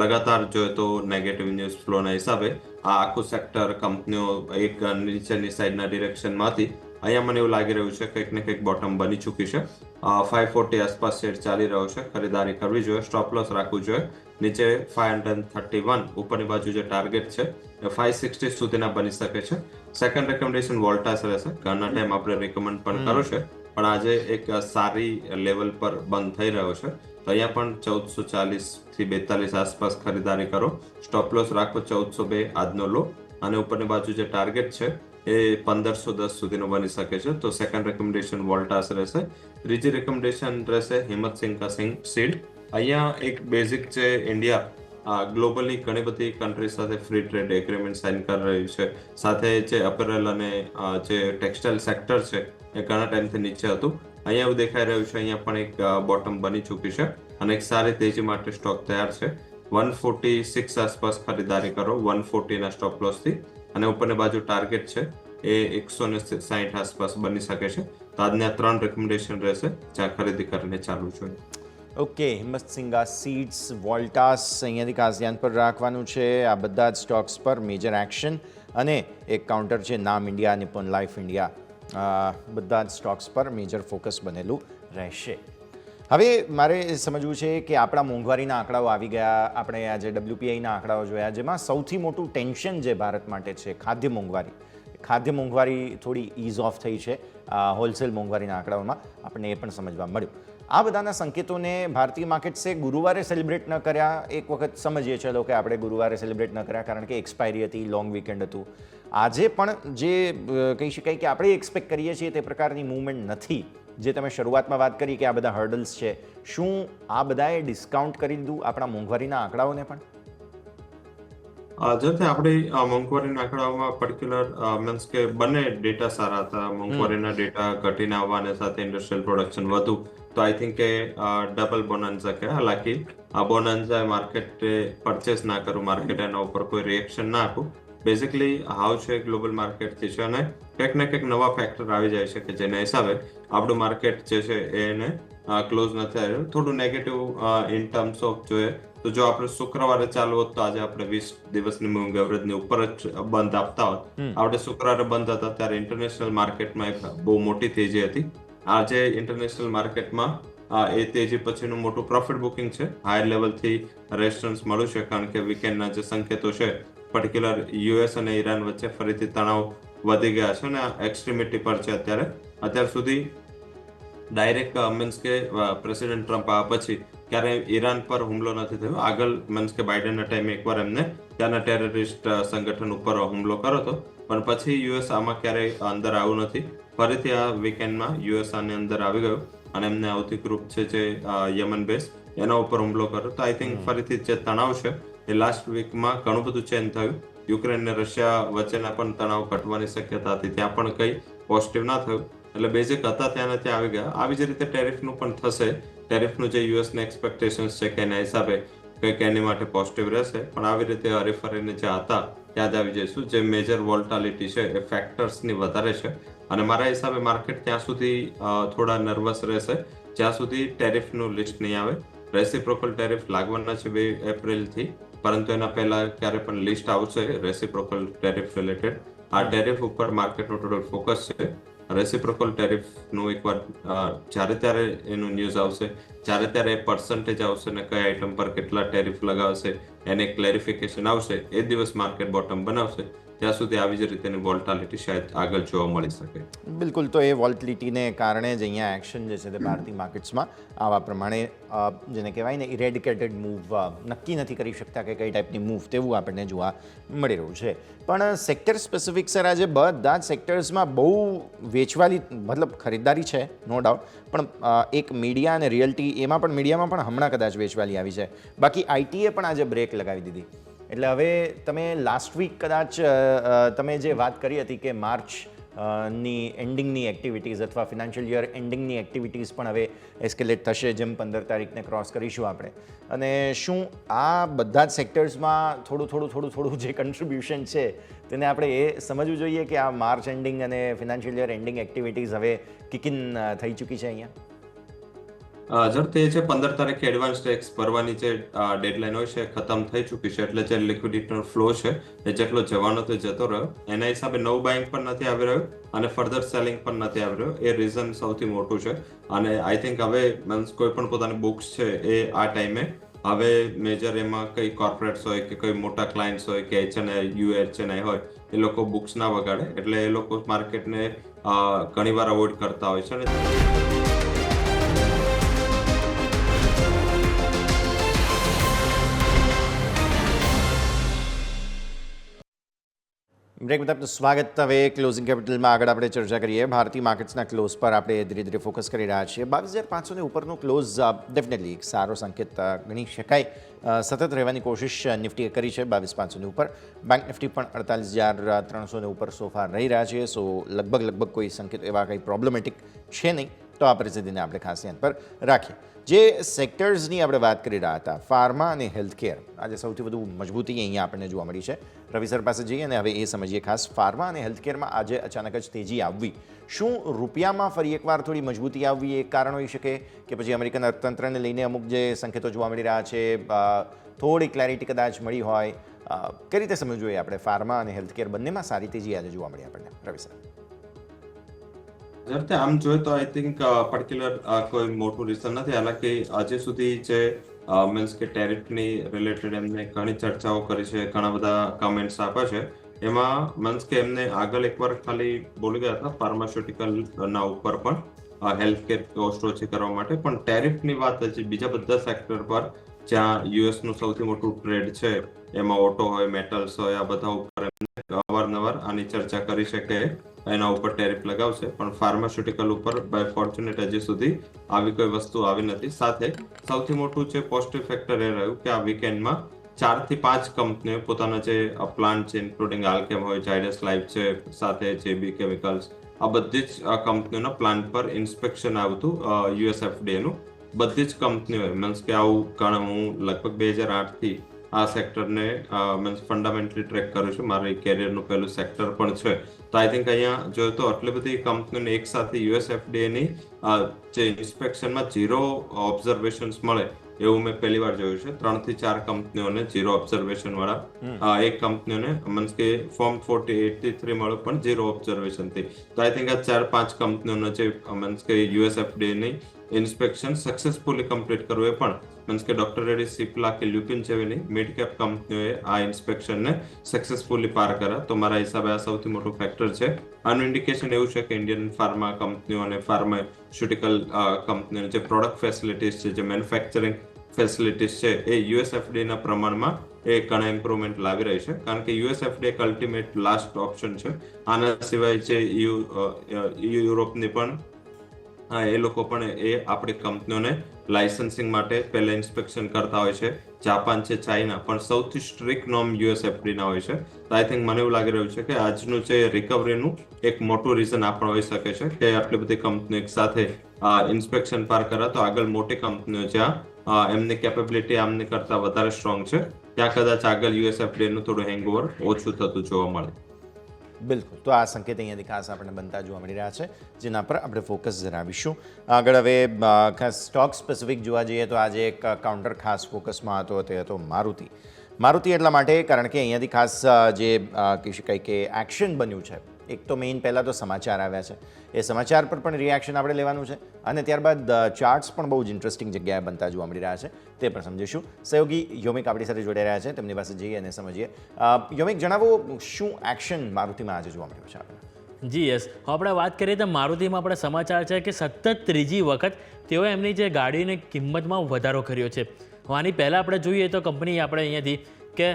લગાતાર જોઈએ તો નેગેટિવ ન્યૂઝ ફ્લોના હિસાબે આ આખું સેક્ટર કંપનીઓ એક નીચેની સાઈડના ડિરેક્શનમાંથી અહીંયા મને એવું લાગી રહ્યું છે કંઈક ને કંઈક બોટમ બની ચૂકી છે. 540 આસપાસ શેર ચાલી રહ્યો છે, ખરીદારી કરવી જોઈએ, સ્ટોપ લોસ રાખવું જોઈએ. નીચે 531 ઉપરની બાજુ જે ટાર્ગેટ છે એ 560 સુધીના બની શકે છે. સેકન્ડ રેકમેન્ડેશન વોલ્ટાસ રહેશે. ઘણા ટાઈમ આપણે રેકમેન્ડ પણ કર્યો છે, પણ આજે એક સારી લેવલ પર બંધ થઈ રહ્યો છે. તો અહીંયા પણ 1440 થી 42 આસપાસ ખરીદારી કરો. સ્ટોપ લોસ રાખો 1402 આજનો લો, અને ઉપરની બાજુ જે ટાર્ગેટ છે એ 1510 સુધીનો બની શકે છે. તો સેકન્ડ રેકમેન્ડેશન વોલ્ટાસ રહેશે. ત્રીજી રેકમેન્ડેશન રહેશે હિંમત સિંઘ સીડ. અહીંયા એક બેઝિક છે, ઇન્ડિયા ગ્લોબલી ઘણી બધી કન્ટ્રી સાથે ફ્રી ટ્રેડ એગ્રીમેન્ટ સાઇન કરી રહ્યું છે. સાથે જે અપેરલ અને જે ટેક્સટાઇલ સેક્ટર છે એ ઘણા ટાઈમથી નીચે હતું. અહીંયા એવું દેખાઈ રહ્યું છે અહીંયા પણ એક બોટમ બની ચૂકી છે અને એક સારી તેજી માટે સ્ટોક તૈયાર છે. 146 આસપાસ ખરીદારી કરો 140 ના સ્ટોપ લોસથી, અને ઉપરની બાજુ ટાર્ગેટ છે એ 160 આસપાસ બની શકે છે. તો આજના 3 રેકમેન્ડેશન રહેશે જ્યાં ખરીદી કરીને ચાલુ જોઈએ. ઓકે, હિંમત સિંઘ સીડ્સ, વોલ્ટાસ અહીંયાથી ખાસ ધ્યાન પર રાખવાનું છે. આ બધા જ સ્ટોક્સ પર મેજર એક્શન, અને એક કાઉન્ટર છે નામ ઇન્ડિયા, નિપોન લાઈફ ઇન્ડિયા, બધા જ સ્ટોક્સ પર મેજર ફોકસ બનેલું રહેશે. હવે મારે સમજવું છે કે આપણા મોંઘવારીના આંકડાઓ આવી ગયા. આપણે આજે WPIના આંકડાઓ જોયા, જેમાં સૌથી મોટું ટેન્શન જે ભારત માટે છે ખાદ્ય મોંઘવારી. ખાદ્ય મોંઘવારી થોડી ઇઝ ઓફ થઈ છે હોલસેલ મોંઘવારીના આંકડાઓમાં, આપણને એ પણ સમજવા મળ્યું. આ બધાના સંકેતોને ભારતીય માર્કેટ્સે ગુરુવારે સેલિબ્રેટ ન કર્યા. એક વખત સમજીએ ચલો કે આપણે ગુરુવારે સેલિબ્રેટ ન કર્યા કારણ કે એક્સપાયરી હતી, લોંગ વીકેન્ડ હતું. આજે પણ જે કહી શકાય કે આપણે એક્સપેક્ટ કરીએ છીએ તે પ્રકારની મૂવમેન્ટ નથી. જે તમે શરૂઆતમાં વાત કરી કે આ બધા હર્ડલ્સ છે, શું આ બધાએ ડિસ્કાઉન્ટ કરી દીધું આપણા મોંઘવારીના આંકડાઓને પણ? જેથી આપણી મોંઘવારીના આંકડાઓમાં પર્ટિક્યુલર મીન્સ કે બંને ડેટા સારા હતા. મોંઘવારીના ડેટા ઘટીને આવવાને સાથે ઇન્ડસ્ટ્રીયલ પ્રોડક્શન વધુ. તો આઈ થિંક કે ડબલ બોનાન્ઝા કે હાલાકી આ બોનાન્ઝા માર્કેટે પરચેસ ના કરું, માર્કેટ એના ઉપર કોઈ રિએક્શન ના આપું. બેઝિકલી હાવ છે ગ્લોબલ માર્કેટથી છે, અને કંઈક ને કંઈક નવા ફેક્ટર આવી જાય છે કે જેના હિસાબે આપણું માર્કેટ જે છે એને ક્લોઝ નથી આવ્યું. થોડું નેગેટિવ ઇન ટર્મ્સ ઓફ જોઈએ તો જો આપણે શુક્રવારે ચાલુ હોત તો આજે આપણે 20 દિવસની મૂવિંગ એવરેજની ઉપર જ બંધ આપતા હોત. આપણે શુક્રવારે બંધ હતા ત્યારે ઇન્ટરનેશનલ માર્કેટમાં એક બહુ મોટી તેજી હતી. આજે ઇન્ટરનેશનલ માર્કેટમાં એ તેજી પછીનું મોટું પ્રોફિટ બુકિંગ છે. હાયર લેવલથી રેસ્ટોરન્ટ્સ મળ્યું છે કારણ કે વીકેન્ડના જે સંકેતો છે પર્ટિક્યુલર યુએસ અને ઈરાન વચ્ચે ફરીથી તણાવ વધી ગયા છે અને એક્સ્ટ્રીમિટી પર છે અત્યાર સુધી ડાયરેક્ટ મીન્સ કે પ્રેસિડેન્ટ ટ્રમ્પ આવ્યા પછી ક્યારેય ઈરાન પર હુમલો નથી થયો. આગળ મીન્સ કે બાઇડનના ટાઈમે એકવાર એમને ત્યાંના ટેરરિસ્ટ સંગઠન ઉપર હુમલો કર્યો હતો, પણ પછી યુએસ આમાં ક્યારેય અંદર આવ્યું નથી. ફરીથી આ વીકેન્ડમાં યુએસ આની અંદર આવી ગયું અને એમને આવતી ગ્રુપ છે જે યમન બેઝ એના ઉપર હુમલો કર્યો. તો આઈ થિંક ફરીથી જે તણાવ છે એ લાસ્ટ વીકમાં ઘણું બધું ચેન્જ થયું. યુક્રેન ને રશિયા વચ્ચેના પણ તણાવ ઘટવાની શક્યતા હતી, ત્યાં પણ કંઈ પોઝિટિવ ના થયું. એટલે બેઝિક હતા ત્યાં આવી ગયા. આવી જ રીતે ટેરિફનું પણ થશે. ટેરિફનું જે યુએસને એક્સપેક્ટેશન્સ છે કે એના હિસાબે કંઈક એની માટે પોઝિટિવ રહેશે, પણ આવી રીતે હરીફરીને જે હતા ત્યાં જ આવી જઈશું. જે મેજર વોલ્ટાલિટી છે એ ફેક્ટર્સની વધારે છે અને મારા હિસાબે માર્કેટ ત્યાં સુધી થોડા નર્વસ રહેશે જ્યાં સુધી ટેરિફનું લિસ્ટ નહીં આવે. રેસિપ્રોકલ ટેરિફ લાગવાના છે 2 એપ્રિલથી, પરંતુ એના પહેલા ક્યારે પણ લિસ્ટ આવશે રેસિપ્રોકલ ટેરિફ રિલેટેડ. આ ટેરિફ ઉપર માર્કેટનો ટોટલ ફોકસ છે. રેસિપ્રોકલ ટેરિફનું એકવાર જ્યારે ત્યારે એનું ન્યૂઝ આવશે, જ્યારે ત્યારે પર્સન્ટેજ આવશે ને કઈ આઇટમ પર કેટલા ટેરિફ લગાવશે એને ક્લેરિફિકેશન આવશે, એ દિવસ માર્કેટ બોટમ બનાવશે. ત્યાં સુધી આવી જ રીતેની વોલ્ટાલિટી શાયદ આગળ જોવા મળી શકે. બિલકુલ. તો એ વોલ્ટિલિટીને કારણે જ અહીંયા એક્શન જે છે તે ભારતીય માર્કેટ્સમાં આવા પ્રમાણે જેને કહેવાય ને ઇરેડિકેટેડ મૂવ નક્કી નથી કરી શકતા કે કઈ ટાઈપની મૂવ, તેવું આપણને જોવા મળી રહ્યું છે. પણ સેક્ટર સ્પેસિફિક સર આજે બધા જ સેક્ટર્સમાં બહુ વેચવાલી મતલબ ખરીદદારી છે નો ડાઉટ, પણ એક મીડિયા અને રિયલ્ટી એમાં પણ મીડિયામાં પણ હમણાં કદાચ વેચવાલી આવી છે. બાકી આઈટીએ પણ આજે બ્રેક લગાવી દીધી. એટલે હવે તમે લાસ્ટ વીક કદાચ તમે જે વાત કરી હતી કે માર્ચ ની એન્ડિંગની એક્ટિવિટીઝ અથવા ફિનાન્શિયલ યર એન્ડિંગની એક્ટિવિટીઝ પણ હવે એસ્કેલેટ થશે, જેમ 15 તારીખને ક્રોસ કરીશું આપણે. અને શું આ બધા જ સેક્ટર્સમાં થોડું જે કન્ટ્રીબ્યુશન છે તેને આપણે એ સમજવું જોઈએ કે આ માર્ચ એન્ડિંગ અને ફિનાન્શિયલ યર એન્ડિંગ એક્ટિવિટીઝ હવે કિક ઇન થઈ ચૂકી છે અહીંયા? જર તે છે 15 તારીખે એડવાન્સ ટેક્સ ભરવાની જે ડેડલાઇન હોય છે ખતમ થઈ ચૂકી છે, એટલે જે લિક્વિડિટીનો ફ્લો છે એ જેટલો જવાનો તો જતો રહ્યો. એના હિસાબે નવું બાઇંગ પણ નથી આવી રહ્યું અને ફર્ધર સેલિંગ પણ નથી આવી રહ્યું. એ રીઝન સૌથી મોટું છે. અને આઈ થિંક હવે મીન્સ કોઈ પણ પોતાની બુક્સ છે એ આ ટાઈમે હવે મેજર એમાં કઈ કોર્પોરેટ્સ હોય કે કોઈ મોટા ક્લાયન્ટ્સ હોય કે HNI હોય એ લોકો બુક્સ ના વગાડે, એટલે એ લોકો માર્કેટને ઘણીવાર અવોઇડ કરતા હોય છે. અને બ્રેક બાદ આપનું સ્વાગત. હવે ક્લોઝિંગ કેપિટલમાં આગળ આપણે ચર્ચા કરીએ. ભારતીય માર્કેટ્સના ક્લોઝ પર આપણે ધીરે ધીરે ફોકસ કરી રહ્યા છીએ. 22,500 ઉપરનું ક્લોઝ ડેફિનેટલી એક સારો સંકેત ગણી શકાય. સતત રહેવાની કોશિશ નિફ્ટીએ કરી છે 22,500 ઉપર. બેંક નિફ્ટી પણ 48,300 ઉપર સોફાર રહી રહ્યા છે. સો લગભગ કોઈ સંકેત એવા કંઈ પ્રોબ્લેમેટિક છે નહીં. તો આ પરિસ્થિતિને આપણે ખાસ ધ્યાન પર રાખીએ. જે સેક્ટર્સની આપણે વાત કરી રહ્યા હતા, ફાર્મા અને હેલ્થકેર, આજે સૌથી વધુ મજબૂતી અહીંયા આપણને જોવા મળી છે. રવિ સર પાસે જઈએ અને હવે એ સમજીએ ખાસ ફાર્મા અને હેલ્થકેરમાં આજે અચાનક જ તેજી આવવી. શું રૂપિયામાં ફરી એકવાર થોડી મજબૂતી આવવી એક કારણ હોઈ શકે કે પછી અમેરિકન અર્થતંત્રને લઈને અમુક જે સંકેતો જોવા મળી રહ્યા છે થોડી ક્લેરિટી કદાચ મળી હોય? કઈ રીતે સમજવું જોઈએ આપણે ફાર્મા અને હેલ્થકેર બંનેમાં સારી તેજી આજે જોવા મળી આપણને? રવિ સર. જર આમ જોઈએ તો આઈ થિંક પર્ટિક્યુલર કોઈ મોટું રીઝન નથી. હાલાકી આજે સુધી જે મીન્સ કે ટેરિફની રિલેટેડ એમને ઘણી ચર્ચાઓ કરી છે, ઘણા બધા કમેન્ટ્સ આપ્યા છે. એમાં મીન્સ કે એમને આગળ એકવાર ખાલી બોલી ગયા હતા ફાર્માસ્યુટિકલના ઉપર પણ હેલ્થકેર કોસ્ટ ઓછી કરવા માટે, પણ ટેરિફની વાત હજી બીજા બધા સેક્ટર પર જ્યાં યુએસનું સૌથી મોટું ટ્રેડ છે એમાં ઓટો હોય, મેટલ્સ હોય, આ બધા ઉપર એમને અવારનવાર આની ચર્ચા કરી છે કે એના ઉપર ટેરિફ લગાવશે. પણ ફાર્માસ્યુટિકલ ઉપર બાય ફોર્ચ્યુનેટ હજી સુધી આવી કોઈ વસ્તુ આવી નથી. સાથે સૌથી મોટું જે પોઝિટિવ ફેક્ટર એ રહ્યું કે આ વીકેન્ડમાં 4 થી 5 કંપનીઓ પોતાના જે પ્લાન્ટ છે ઇન્ક્લુડિંગ આલ્કેમ હોય, ઝાયડસ લાઈફ છે, સાથે JB કેમિકલ્સ, આ બધી જ કંપનીઓના પ્લાન્ટ પર ઇન્સ્પેક્શન આવતું USFDA નું. બધી જ કંપનીઓ મીન્સ કે આવું ઘણા હું લગભગ 2008 થી આ સેક્ટરને મીન્સ ફંડામેન્ટલી ટ્રેક કરું છું. મારી કેરિયરનું પહેલું સેક્ટર પણ છે. તો આઈ થિંક અહીંયા જોઈએ તો આટલી બધી કંપનીઓને એક સાથે USFDA ની જે ઇન્સ્પેક્શનમાં 0 ઓબ્ઝર્વેશન્સ મળે એવું મેં પહેલી વાર જોયું છે. 3 થી 4 કંપનીઓને 0 ઓબ્ઝર્વેશન વાળા, એક કંપનીઓને મીન્સ કે ફોર્મ 4883 મળ્યો પણ 0 ઓબ્ઝર્વેશન થી. તો આઈ થિંક આ 4-5 કંપનીઓનો જે મીન્સ કે USFDA ની ઇન્સ્પેક્શન સક્સેસફુલી કમ્પ્લીટ કરવું એ પણ મીન્સ કે ડોક્ટર રેડી, સિપ્લા કે લ્યુપિન જેવી મિડ કેપ કંપનીઓએ આ ઇન્સ્પેક્શનને સક્સેસફુલી પાર કર્યા. તો મારા હિસાબે આ સૌથી મોટું ફેક્ટર છે. આનું ઇન્ડિકેશન એવું છે કે ઇન્ડિયન ફાર્મા કંપનીઓ અને ફાર્માસ્યુટિકલ કંપનીઓ જે પ્રોડક્ટ ફેસિલિટીઝ છે, જે મેન્યુફેક્ચરિંગ ફેસિલિટીઝ છે, એ યુએસએફડી ના પ્રમાણમાં એ ઘણા ઇમ્પ્રુવમેન્ટ લાવી રહી છે. કારણ કે યુએસએફડી એક અલ્ટિમેટ લાસ્ટ ઓપ્શન છે. આના સિવાય જે યુરોપની પણ એ લોકો પણ એ આપણી કંપનીઓને લાયસન્સિંગ માટે પહેલા ઇન્સ્પેક્શન કરતા હોય છે. જાપાન છે, ચાઇના પણ સૌથી સ્ટ્રિક્ટ નોર્મ યુએસએફડી ના હોય છે. તો આઈ થિંક મને એવું લાગી રહ્યું છે કે આજનું જે રિકવરીનું એક મોટું રીઝન આ પણ હોઈ શકે છે કે આટલી બધી કંપનીઓ એક સાથે ઇન્સ્પેક્શન પાર કર્યા. તો આગળ મોટી કંપનીઓ જ્યાં એમની કેપેબિલિટી આમની કરતા વધારે સ્ટ્રોંગ છે, ત્યાં કદાચ આગળ યુએસએફડી નું થોડું હેંગઓવર ઓછું થતું જોવા મળે. બિલકુલ. તો આ સંકેત અહીંયાથી ખાસ આપણને બનતા જોવા મળી રહ્યા છે, જેના પર આપણે ફોકસ ધરાવીશું. આગળ હવે ખાસ સ્ટોક સ્પેસિફિક જોવા જઈએ તો આજે એક કાઉન્ટર ખાસ ફોકસમાં હતો, તે હતો મારુતિ. મારુતિ એટલા માટે કારણ કે અહીંયાથી ખાસ જે કહી શકાય કે એક્શન બન્યું છે, એક તો મેઇન પહેલાં તો સમાચાર આવ્યા છે, એ સમાચાર પર પણ રિએક્શન આપણે લેવાનું છે, અને ત્યારબાદ ચાર્ટ્સ પણ બહુ જ ઇન્ટરેસ્ટિંગ જગ્યાએ બનતા જોવા મળી રહ્યા છે, તે પણ સમજીશું. સહયોગી યોમિક આપણી સાથે જોડાઈ રહ્યા છે, તેમની પાસે જઈએ અને સમજીએ. યોમિક, જણાવો શું એક્શન મારુતિમાં આજે જોવા મળ્યું છે આપણે? જી યસ, આપણે વાત કરીએ તો મારુતિમાં આપણે સમાચાર છે કે સતત ત્રીજી વખત તેઓએ એમની જે ગાડીની કિંમતમાં વધારો કર્યો છે. આની પહેલાં આપણે જોઈએ તો કંપની આપણે અહીંયાથી કે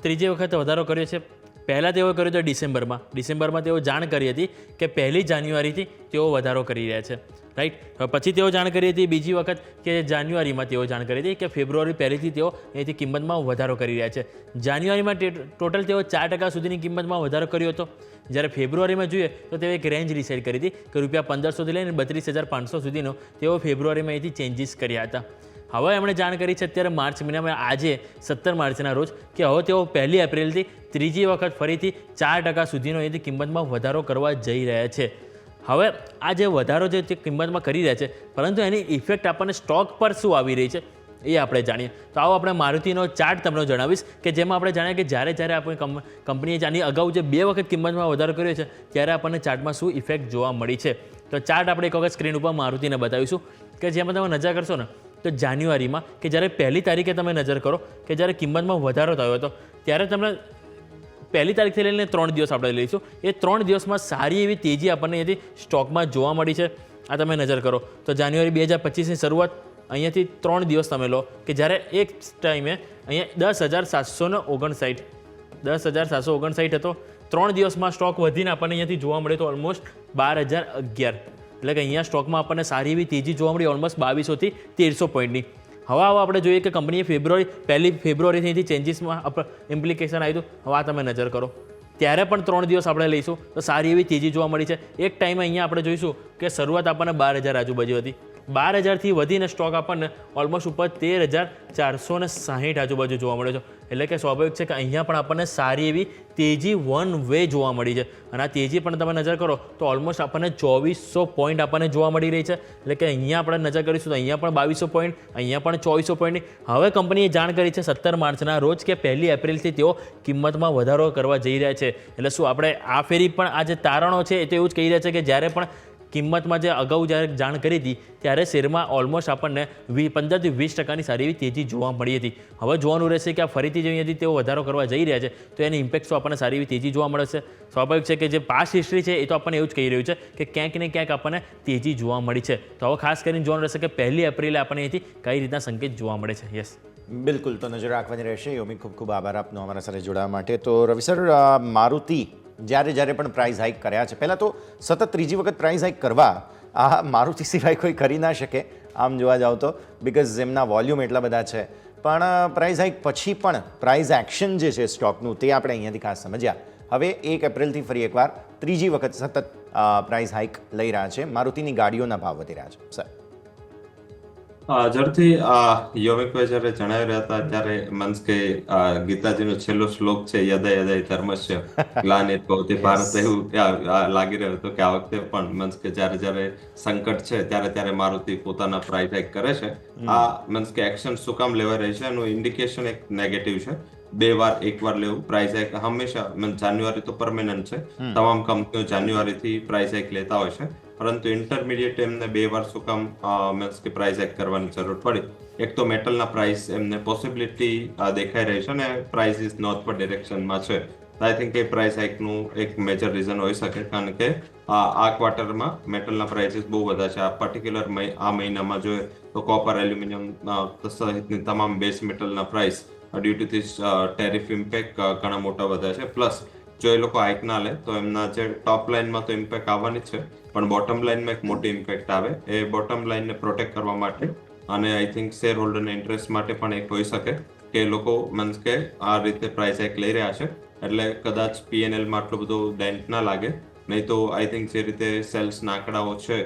ત્રીજી વખત વધારો કર્યો છે. પહેલાં તેઓ કર્યો હતો ડિસેમ્બરમાં તેઓ જાણ કરી હતી કે 1 જાન્યુઆરીથી તેઓ વધારો કરી રહ્યા છે, રાઈટ. પછી તેઓ જાણ કરી હતી બીજી વખત કે જાન્યુઆરીમાં તેઓ જાણ કરી હતી કે ફેબ્રુઆરી 1થી તેઓ અહીંથી કિંમતમાં વધારો કરી રહ્યા છે. જાન્યુઆરીમાં ટોટલ તેઓ 4% સુધીની કિંમતમાં વધારો કર્યો હતો. જ્યારે ફેબ્રુઆરીમાં જોઈએ તો તેઓ એક રેન્જ ડિસાઇડ કરી હતી કે ₹1500થી લઈને 32,500 સુધીનો તેઓ ફેબ્રુઆરીમાં અહીંથી ચેન્જીસ કર્યા હતા. હવે એમણે જાણ કરી છે અત્યારે માર્ચ મહિનામાં આજે 17 માર્ચના રોજ કે હવે તેઓ 1 એપ્રિલથી ત્રીજી વખત ફરીથી 4% સુધીનો અહીંથી કિંમતમાં વધારો કરવા જઈ રહ્યા છે. હવે આ જે વધારો જે કિંમતમાં કરી રહ્યા છે, પરંતુ એની ઇફેક્ટ આપણને સ્ટોક પર શું આવી રહી છે એ આપણે જાણીએ. તો આવો આપણે મારુતિનો ચાર્ટ તમને જણાવીશ કે જેમાં આપણે જાણીએ કે જ્યારે આપણી કંપનીએ આની અગાઉ જે 2 વખત કિંમતમાં વધારો કર્યો છે ત્યારે આપણને ચાર્ટમાં શું ઇફેક્ટ જોવા મળી છે. તો ચાર્ટ આપણે એક વખત સ્ક્રીન ઉપર મારુતિને બતાવીશું કે જેમાં તમે નજર કરશો ને તો જાન્યુઆરીમાં કે જ્યારે 1 તારીખે તમે નજર કરો કે જ્યારે કિંમતમાં વધારો થયો હતો ત્યારે તમને 1 તારીખથી લઈને 3 દિવસ આપણે લઈશું. એ 3 દિવસમાં સારી એવી તેજી આપણને અહીંયાથી સ્ટોકમાં જોવા મળી છે. આ તમે નજર કરો તો જાન્યુઆરી 2025ની શરૂઆત અહીંયાથી 3 દિવસ તમે લો કે જ્યારે એક ટાઈમે અહીંયા 10,759 હતો. 3 દિવસમાં સ્ટોક વધીને આપણને અહીંયાથી જોવા મળે તો ઓલમોસ્ટ 12,011. એટલે કે અહીંયા સ્ટોકમાં આપણને સારી એવી તેજી જોવા મળી ઓલમોસ્ટ 2200થી 1300 પોઈન્ટની. હવે આપણે જોઈએ કે કંપનીએ 1 ફેબ્રુઆરીથી ચેન્જીસમાં ઇમ્પ્લિકેશન આવ્યું હતું. હવે આ તમે નજર કરો ત્યારે પણ 3 દિવસ આપણે લઈશું તો સારી એવી તેજી જોવા મળી છે. એક ટાઈમે અહીંયા આપણે જોઈશું કે શરૂઆત આપણને 12,000 આજુબાજુ હતી. 12,000થી વધીને સ્ટોક આપણને ઓલમોસ્ટ ઉપર 13,460 આજુબાજુ જોવા મળ્યો છે. એટલે કે સ્વાભાવિક છે કે અહીંયા પણ આપણને સારી એવી તેજી વન વે જોવા મળી છે. અને આ તેજી પણ તમે નજર કરો તો ઓલમોસ્ટ આપણને 2400 પોઈન્ટ આપણને જોવા મળી રહી છે. એટલે કે અહીંયા આપણે નજર કરીશું તો અહીંયા પણ 2200 પોઈન્ટ, અહીંયા પણ 2400 પોઈન્ટની. હવે કંપનીએ જાણ કરી છે 17 માર્ચના રોજ કે 1 એપ્રિલથી તેઓ કિંમતમાં વધારો કરવા જઈ રહ્યા છે. એટલે શું આપણે આ ફેરી પણ આ જે તારણો છે એ તો એવું જ કહી રહ્યા છે કે જ્યારે પણ કિંમતમાં જે અગાઉ જ્યારે જાણ કરી હતી ત્યારે શેરમાં ઓલમોસ્ટ આપણને 15થી 20% સારી એવી તેજી જોવા મળી હતી. હવે જોવાનું રહેશે કે આ ફરીથી જે અહીંયાથી તેઓ વધારો કરવા જઈ રહ્યા છે તો એની ઇમ્પેક્ટ શું આપણને સારી એવી તેજી જોવા મળે છે. સ્વાભાવિક છે કે જે પાસ્ટ હિસ્ટ્રી છે એ તો આપણને એવું જ કહી રહ્યું છે કે ક્યાંક ને ક્યાંક આપણને તેજી જોવા મળી છે. તો હવે ખાસ કરીને જોવાનું રહેશે કે 1 એપ્રિલે આપણને અહીંથી કઈ રીતના સંકેત જોવા મળે છે. યસ, બિલકુલ. તો નજર રાખવાની રહેશે. યોમિક, ખૂબ ખૂબ આભાર આપનો અમારા સાથે જોડાવા માટે. તો રવિ સર, મારુતિ જ્યારે પણ પ્રાઇસ હાઇક કર્યા છે, પહેલાં તો સતત ત્રીજી વખત પ્રાઇસ હાઇક કરવા આ મારુતિ સિવાય કોઈ કરી ના શકે આમ જોવા જાવ તો, બિકોઝ એમના વોલ્યુમ એટલા બધા છે. પણ પ્રાઇસ હાઇક પછી પણ પ્રાઇસ એક્શન જે છે સ્ટોકનું તે આપણે અહીંયાથી ખાસ સમજ્યા. હવે 1 એપ્રિલથી ફરી એકવાર ત્રીજી વખત સતત પ્રાઇસ હાઇક લઈ રહ્યા છે. મારુતિની ગાડીઓના ભાવ વધી રહ્યા છે. સર, ઝડપથી યોમિકભાઈ જ્યારે જણાવી રહ્યા હતા ત્યારે મન્સ કે ગીતાજીનો છેલ્લો શ્લોક છે યદા ધર્મસ્ય ગ્લાનિર્ભવતિ ભારત, એવું લાગી રહ્યું હતું કે આ વખતે પણ મન્સ કે જ્યારે સંકટ છે ત્યારે મારુતિ પોતાના પ્રાઇસ હાઇક કરે છે. આ મન્સ કે એક્શન શું કામ લેવા રહી છે એનું ઇન્ડિકેશન એક નેગેટિવ છે. એક વાર લેવું. પ્રાઇસ હાઇક હંમેશા જાન્યુઆરી તો પરમેનન્ટ છે, તમામ કંપનીઓ જાન્યુઆરીથી પ્રાઇસ હાઇક લેતા હોય છે, પરંતુ ઇન્ટરમીડિયેટ એમને 2 વાર શું કામ મીન્સ કે પ્રાઇસ હાઇક કરવાની જરૂર પડી? એક તો મેટલના પ્રાઇસ એમને પોસિબિલિટી દેખાઈ રહી છે અને પ્રાઇસીસ નોર્થવર્ડ ડિરેક્શનમાં છે. આઈ થિંક એ પ્રાઇસ હાઇકનું એક મેજર રીઝન હોઈ શકે, કારણ કે આ ક્વાર્ટરમાં મેટલના પ્રાઇસીસ બહુ બધા છે. આ પર્ટિક્યુલર આ મહિનામાં જોઈએ તો કોપર, એલ્યુમિનિયમ સહિતની તમામ બેઝ મેટલના price due to this tariff impact ઘણા મોટા વધ્યા છે. પ્લસ જો એ લોકો હાઇક ના લે તો એમના જે ટોપ લાઇનમાં તો ઇમ્પેક્ટ આવવાની જ છે, પણ બોટમ લાઇનમાં એક મોટી ઇમ્પેક્ટ આવે. એ બોટમ લાઇનને પ્રોટેક્ટ કરવા માટે અને આઈ થિંક શેર હોલ્ડરના ઇન્ટરેસ્ટ માટે પણ એક હોઈ શકે કે એ લોકો મીન્સ કે આ રીતે પ્રાઇસ હાઇક લઈ રહ્યા છે, એટલે કદાચ પીએનએલમાં આટલું બધું ડેન્ટ ના લાગે. નહીં તો આઈ થિંક જે રીતે સેલ્સના આંકડાઓ છે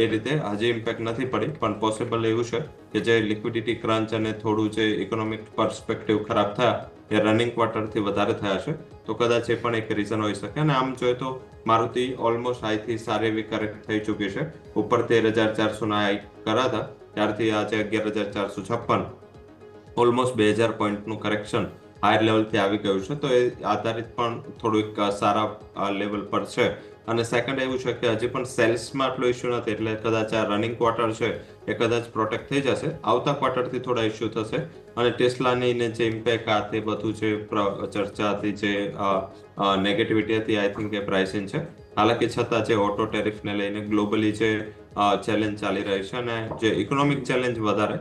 એ રીતે હજી ઇમ્પેક્ટ નથી પડી, પણ પોસિબલ એવું છે કે જે લિક્વિડિટી ક્રંચ અને થોડું જે ઇકોનોમિક પર્સપેક્ટિવ ખરાબ થયા એ રનિંગ ક્વાર્ટરથી વધારે થયા છે, તો કદાચ એ પણ એક રીઝન હોઈ શકે. અને આમ જોઈએ તો મારુતિ ઓલમોસ્ટ હાઈથી સારી એવી કરેક્ટ થઈ ચૂકી છે. ઉપર 13,400 હાઈ કરાતા ત્યારથી આજે 11,456, ઓલમોસ્ટ 2,000 પોઈન્ટનું કરેક્શન હાયર લેવલથી આવી ગયું છે, તો એ આધારિત પણ થોડુંક સારા લેવલ પર છે. અને સેકન્ડ એવું છે કે હજી પણ સેલ્સમાં આટલો ઇશ્યુ નથી, એટલે કદાચ આ રનિંગ ક્વાર્ટર છે એ કદાચ પ્રોટેક્ટ થઈ જશે. આવતા ક્વાર્ટરથી થોડા ઇશ્યુ થશે અને ટેસ્લાની જે ઇમ્પેક્ટ આ તે બધું જે ચર્ચા હતી, જે નેગેટિવિટી હતી, આઈ થિંક એ પ્રાઇસિંગ છે. હાલાકી છતાં જે ઓટો ટેરિફને લઈને ગ્લોબલી જે ચેલેન્જ ચાલી રહી છે અને જે ઇકોનોમિક ચેલેન્જ વધારે,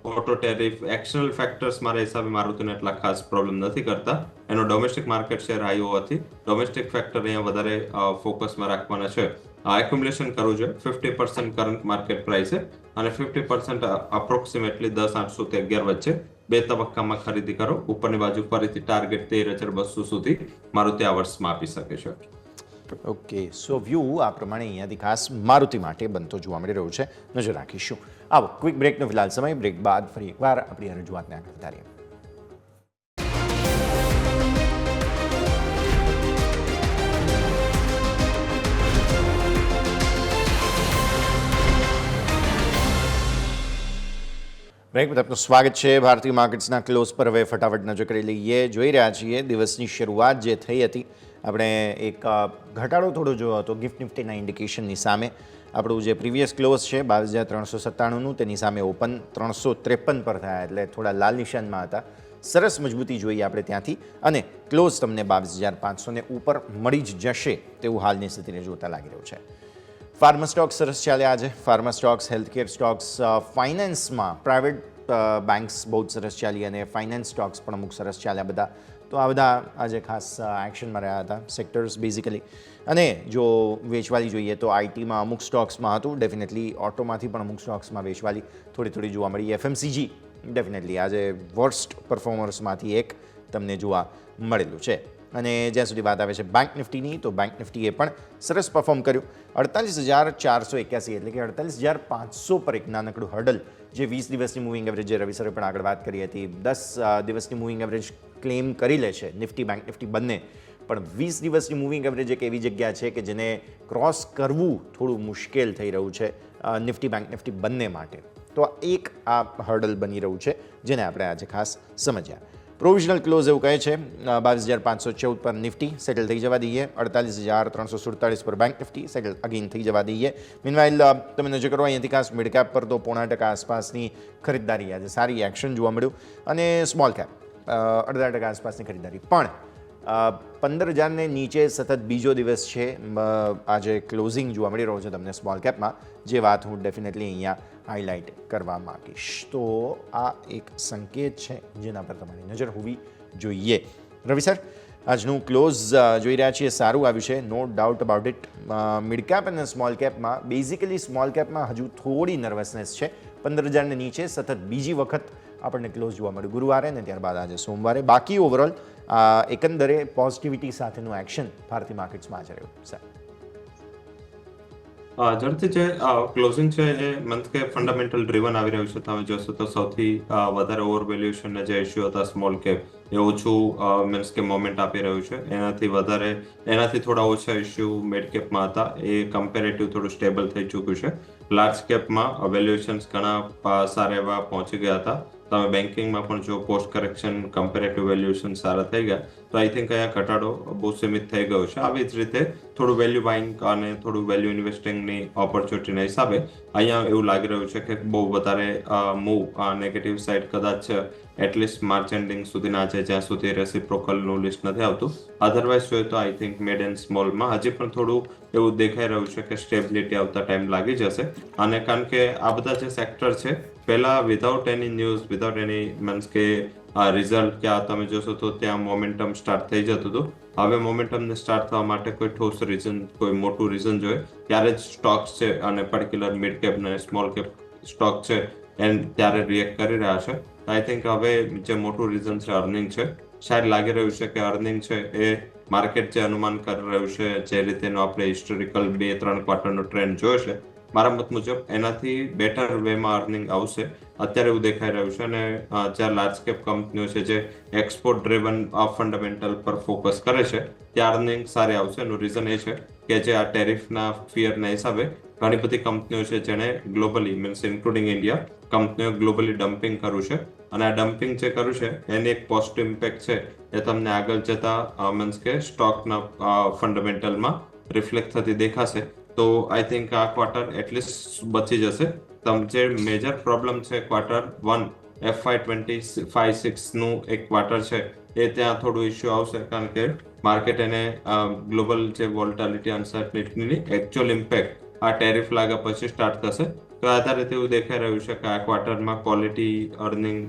ઓટો ટેરિફ એક્સટર્નલ ફેક્ટર્સ મારા હિસાબે મારુતિને એટલા ખાસ પ્રોબ્લેમ નથી કરતા. એનો ડોમેસ્ટિક માર્કેટ શેર હાઈ હોવાથી ડોમેસ્ટિક ફેક્ટર અહીંયા વધારે ફોકસમાં રાખવાના છે. એક્યુમ્યુલેશન કરવું જોઈએ 50% કરંટ માર્કેટ પ્રાઇસે અને 50% અપ્રોક્સિમેટલી 10,800 થી 11 વચ્ચે 2 તબક્કામાં ખરીદી કરો. ઉપરની બાજુ ફરીથી ટાર્ગેટ 13,200 સુધી મારુતિ આ વર્ષમાં આપી શકે છે. ઓકે, સો વ્યૂ આ પ્રમાણે અહીંયાથી ખાસ મારુતિ માટે બનતો જોવા મળી રહ્યો છે. નજર રાખીશું. આવો ક્વિક બ્રેકનો ફિલહાલ સમય. બ્રેક બાદ ફરી એકવાર આપણી આ રજૂઆતને આગળ વધારીએ. બ્રેક બાદ આપનું સ્વાગત છે. ભારતીય માર્કેટ્સના ક્લોઝ પર હવે ફટાફટ નજર કરી લઈએ. જોઈ રહ્યા છીએ દિવસની શરૂઆત જે થઈ હતી, આપણે એક ઘટાડો થોડો જોયો હતો ગિફ્ટ નિફ્ટીના ઇન્ડિકેશનની સામે. આપણું જે પ્રીવિયસ ક્લોઝ છે 22,397નું, તેની સામે ઓપન 353 પર થયા, એટલે થોડા લાલ નિશાનમાં હતા. સરસ મજબૂતી જોઈએ આપણે ત્યાંથી, અને ક્લોઝ તમને 22,500 ઉપર મળી જ જશે તેવું હાલની સ્થિતિને જોતા લાગી રહ્યું છે. ફાર્મા સ્ટોક્સ સરસ ચાલ્યા આજે. ફાર્મા સ્ટોક્સ, હેલ્થકેર સ્ટોક્સ, ફાઇનાન્સમાં પ્રાઇવેટ બેન્ક્સ બહુ જ સરસ ચાલી અને ફાઇનાન્સ સ્ટોક્સ પણ અમુક સરસ ચાલ્યા બધા. તો આ બધા આજે ખાસ એક્શનમાં રહ્યા હતા સેક્ટર્સ બેઝિકલી. અને જો વેચવાલી જોઈએ તો આઈટીમાં અમુક સ્ટોક્સમાં હતું ડેફિનેટલી, ઓટોમાંથી પણ અમુક સ્ટોક્સમાં વેચવાલી થોડી જોવા મળી. એફએમસીજી ડેફિનેટલી આજે વર્સ્ટ પરફોર્મર્સમાંથી એક તમને જોવા મળેલું છે. અને જ્યાં સુધી વાત આવે છે બેંક નિફ્ટીની, તો બેંક નિફ્ટીએ પણ સરસ પરફોર્મ કર્યું. 48,481 એટલે કે 48,500 પર એક નાનકડું હર્ડલ, જે 20 દિવસની મૂવિંગ એવરેજ, જે રવિ સરે પણ આગળ વાત કરી હતી, 10 દિવસની મૂવિંગ એવરેજ ક્લેમ કરી લે છે નિફ્ટી બેંક નિફ્ટી બંને, પણ 20 દિવસની મૂવિંગ એવરેજ એક એવી જગ્યા છે કે જેને ક્રોસ કરવું થોડું મુશ્કેલ થઈ રહ્યું છે નિફ્ટી બેંક નિફ્ટી બંને માટે. તો એક આ હર્ડલ બની રહ્યું છે જેને આપણે આજે ખાસ સમજ્યા. પ્રોવિઝનલ ક્લોઝ એવું કહે છે 22,514 પર નિફ્ટી સેટલ થઈ જવા દઈએ. 48,347 પર બેંક નિફ્ટી સેટલ અગેન થઈ જવા દઈએ. મીનવાઇલ તમે નજર કરો અહીંયાથી ખાસ મિડ કેપ પર તો 0.5% આસપાસની ખરીદદારી આજે સારી એક્શન જોવા મળ્યું, અને સ્મોલ કેપ 0.5% આસપાસની ખરીદદારી. પણ 15,000ને નીચે સતત બીજો દિવસ છે આજે ક્લોઝિંગ જોવા મળી રહ્યો છે તમને સ્મોલ કેપમાં, જે વાત હું ડેફિનેટલી અહીંયા હાઇલાઇટ કરવા માંગીશ. તો આ એક સંકેત છે જેના પર તમારી નજર હોવી જોઈએ. રવિ સર, આજનું ક્લોઝ જોઈ રહ્યા છીએ સારું આવ્યું છે, no doubt about it. Mid cap અને સ્મોલ કેપમાં, બેઝિકલી સ્મોલ કેપમાં હજુ થોડી નર્વસનેસ છે. 15,000ને નીચે સતત બીજી વખત આપણને ક્લોઝ જોવા મળ્યું ગુરુવારે અને ત્યારબાદ આજે સોમવારે. બાકી ઓવરઓલ એકંદરે પોઝિટિવિટી સાથેનું એક્શન ભારતીય માર્કેટ્સમાં આજે રહ્યું. સર ઝડપથી જે ક્લોઝિંગ છે એ મંથ કે ફંડામેન્ટલ ડ્રીવન આવી રહ્યું છે. તમે જોશો તો સૌથી વધારે ઓવર વેલ્યુએશન જે ઇશ્યુ હતા સ્મોલ કેપ એ ઓછું મીન્સ કે મોમેન્ટ આપી રહ્યું છે. એનાથી થોડા ઓછા ઇસ્યુ મિડ કેપમાં હતા, એ કમ્પેરેટિવ થોડું સ્ટેબલ થઈ ચૂક્યું છે. લાર્જ કેપમાં વેલ્યુએશન્સ ઘણા સારા એવા પહોંચી ગયા હતા. તમે બેન્કિંગમાં પણ જો પોસ્ટ કરેક્શન કમ્પેરેટિવ વેલ્યુએશન સારા થઈ ગયા તો આઈ થિંક અહીંયા ઘટાડો બહુ સીમિત થઈ ગયો છે. આવી જ રીતે થોડું વેલ્યુ બાઇંગ અને થોડું વેલ્યુ ઇન્વેસ્ટિંગની ઓપોર્ચ્યુનિટીના હિસાબે અહીંયા એવું લાગી રહ્યું છે કે બહુ વધારે મૂવ નેગેટિવ સાઇડ કદાચ એટલીસ્ટ માર્ચ એન્ડિંગ સુધીના છે, જ્યાં સુધી રેસિપ્રોકલનું લિસ્ટ નથી આવતું. અધરવાઇઝ જોઈએ તો આઈ થિંક મિડ એન્ડ સ્મોલમાં હજી પણ થોડું એવું દેખાઈ રહ્યું છે કે સ્ટેબિલિટી આવતા ટાઈમ લાગી જશે. અને કારણ કે આ બધા જે સેક્ટર છે પહેલા વિધાઉટ એની ન્યૂઝ, વિધાઉટ એની મીન્સ કે રિઝલ્ટ કે આ તમે જોશો તો ત્યાં મોમેન્ટમ સ્ટાર્ટ થઈ જતું હતું. હવે મોમેન્ટમને સ્ટાર્ટ થવા માટે કોઈ ઠોસ રીઝન, કોઈ મોટું રીઝન જોઈએ ત્યારે જ સ્ટોક્સ છે અને પર્ટિક્યુલર મિડ કેપ અને સ્મોલ કેપ સ્ટોક છે ત્યારે રિએક્ટ કરી રહ્યા છે. આઈ થિંક હવે જે મોટું રીઝન છે અર્નિંગ છે. શાયદ લાગી રહ્યું છે કે અર્નિંગ છે એ માર્કેટ જે અનુમાન કરી રહ્યું છે, જે રીતેનો આપણે હિસ્ટોરિકલ 2-3 ક્વાર્ટરનો ટ્રેન્ડ જોયો છે, મારા મત મુજબ એનાથી બેટર વેમાં અર્નિંગ આવશે અત્યારે એવું દેખાઈ રહ્યું છે. અને જ્યાં લાર્જ કેપ કંપનીઓ છે જે એક્સપોર્ટ ડ્રિવન ફંડામેન્ટલ પર ફોકસ કરે છે ત્યાં અર્નિંગ સારી આવશે. એનું રીઝન એ છે કે જે આ ટેરિફના ફિયરના હિસાબે ઘણી બધી કંપનીઓ છે જેણે ગ્લોબલી મીન્સ ઇન્ક્લુડિંગ ઇન્ડિયા કંપનીઓ ગ્લોબલી ડમ્પિંગ કર્યું છે. અને આ ડમ્પિંગ જે કર્યું છે એની એક પોઝિટિવ ઇમ્પેક્ટ છે એ તમને આગળ જતા મીન્સ કે સ્ટોકના ફંડામેન્ટલમાં રિફ્લેક્ટ થતી દેખાશે. તો આઈ થિંક આ ક્વાર્ટર એટલીસ્ટ બચી જશે. જે મેજર પ્રોબ્લેમ છે Q1 FY25-26 નું એક ક્વાર્ટર છે એ ત્યાં થોડું ઇસ્યુ આવશે, કારણ કે માર્કેટ એને ગ્લોબલ જે વોલેટિલિટી અનસર્ટનિટીની એકચ્યુઅલ ઇમ્પેક્ટ આ ટેરિફ લાગ્યા પછી સ્ટાર્ટ થશે. તો આધારે એવું દેખાઈ રહ્યું છે કે આ ક્વાર્ટરમાં ક્વોલિટી અર્નિંગ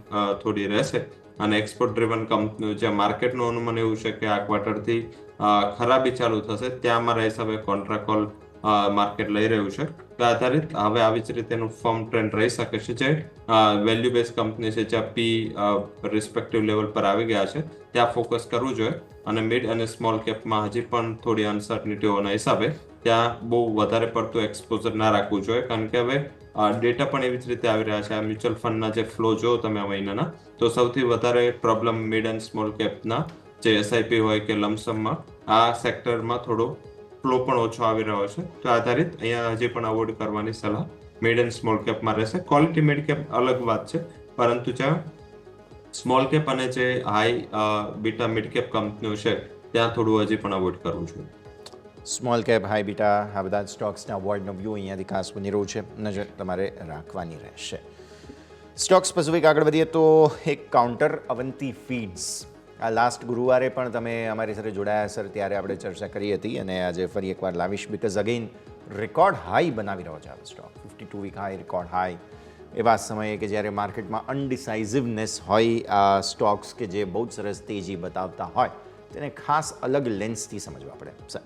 થોડી રહેશે. અને એક્સપોર્ટ ડ્રિવન કંપનીઓ જ્યાં માર્કેટનું અનુમાન એવું છે કે આ ક્વાર્ટરથી ખરાબી ચાલુ થશે, ત્યાં મારા હિસાબે કોન્ટ્રાકોલ માર્કેટ લઈ રહ્યું છે. તો આધારિત હવે આવી જ રીતેનું ફર્મ ટ્રેન્ડ રહી શકે છે. જે વેલ્યુ બેઝ કંપની છે જ્યાં પી રિસ્પેક્ટિવ લેવલ પર આવી ગયા છે ત્યાં ફોકસ કરવું જોઈએ. અને મિડ અને સ્મોલ કેપમાં હજી પણ થોડી અનસર્ટનિટીઓના હિસાબે ત્યાં બહુ વધારે પડતું એક્સપોઝર ના રાખવું જોઈએ, કારણ કે હવે ડેટા પણ એવી જ રીતે આવી રહ્યા છે. આ મ્યુચ્યુઅલ ફંડના જે ફ્લો જો તમે આ મહિનાના, તો સૌથી વધારે પ્રોબ્લેમ મિડ એન્ડ સ્મોલ કેપના જે એસઆઈપી હોય કે લમસમમાં આ સેક્ટરમાં થોડો ફ્લો પણ ઓછો આવી રહ્યો છે. તો આધારિત અહીંયા હજી પણ અવોઇડ કરવાની સલાહ મિડ એન્ડ સ્મોલ કેપમાં રહેશે. ક્વોલિટી મિડ કેપ અલગ વાત છે, પરંતુ જ્યાં સ્મોલ કેપ અને જે હાઈ બીટા મિડ કેપ કંપનીઓ છે ત્યાં થોડું હજી પણ અવોઇડ કરવું જોઈએ. સ્મોલ કેપ, હાઈ બીટા, આ બધા સ્ટોક્સના અવોર્ડનો વ્યૂ અહીંયાથી ખાસ બની રહ્યું છે, નજર તમારે રાખવાની રહેશે. સ્ટોક્સ સ્પેસિફિક આગળ વધીએ તો એક કાઉન્ટર અવંતી ફીડ્સ. આ લાસ્ટ ગુરુવારે પણ તમે અમારી સાથે જોડાયા સર, ત્યારે આપણે ચર્ચા કરી હતી અને આજે ફરી એકવાર લાવીશ, બિકોઝ અગેન રેકોર્ડ હાઈ બનાવી રહ્યો છે આ stock. 52 week high, record high. એવા સમયે કે જ્યારે માર્કેટમાં અનડિસાઇઝિવનેસ હોય, આ સ્ટોક્સ કે જે બહુ જ સરસ તેજી બતાવતા હોય તેને ખાસ અલગ લેન્સથી સમજવા પડે. સર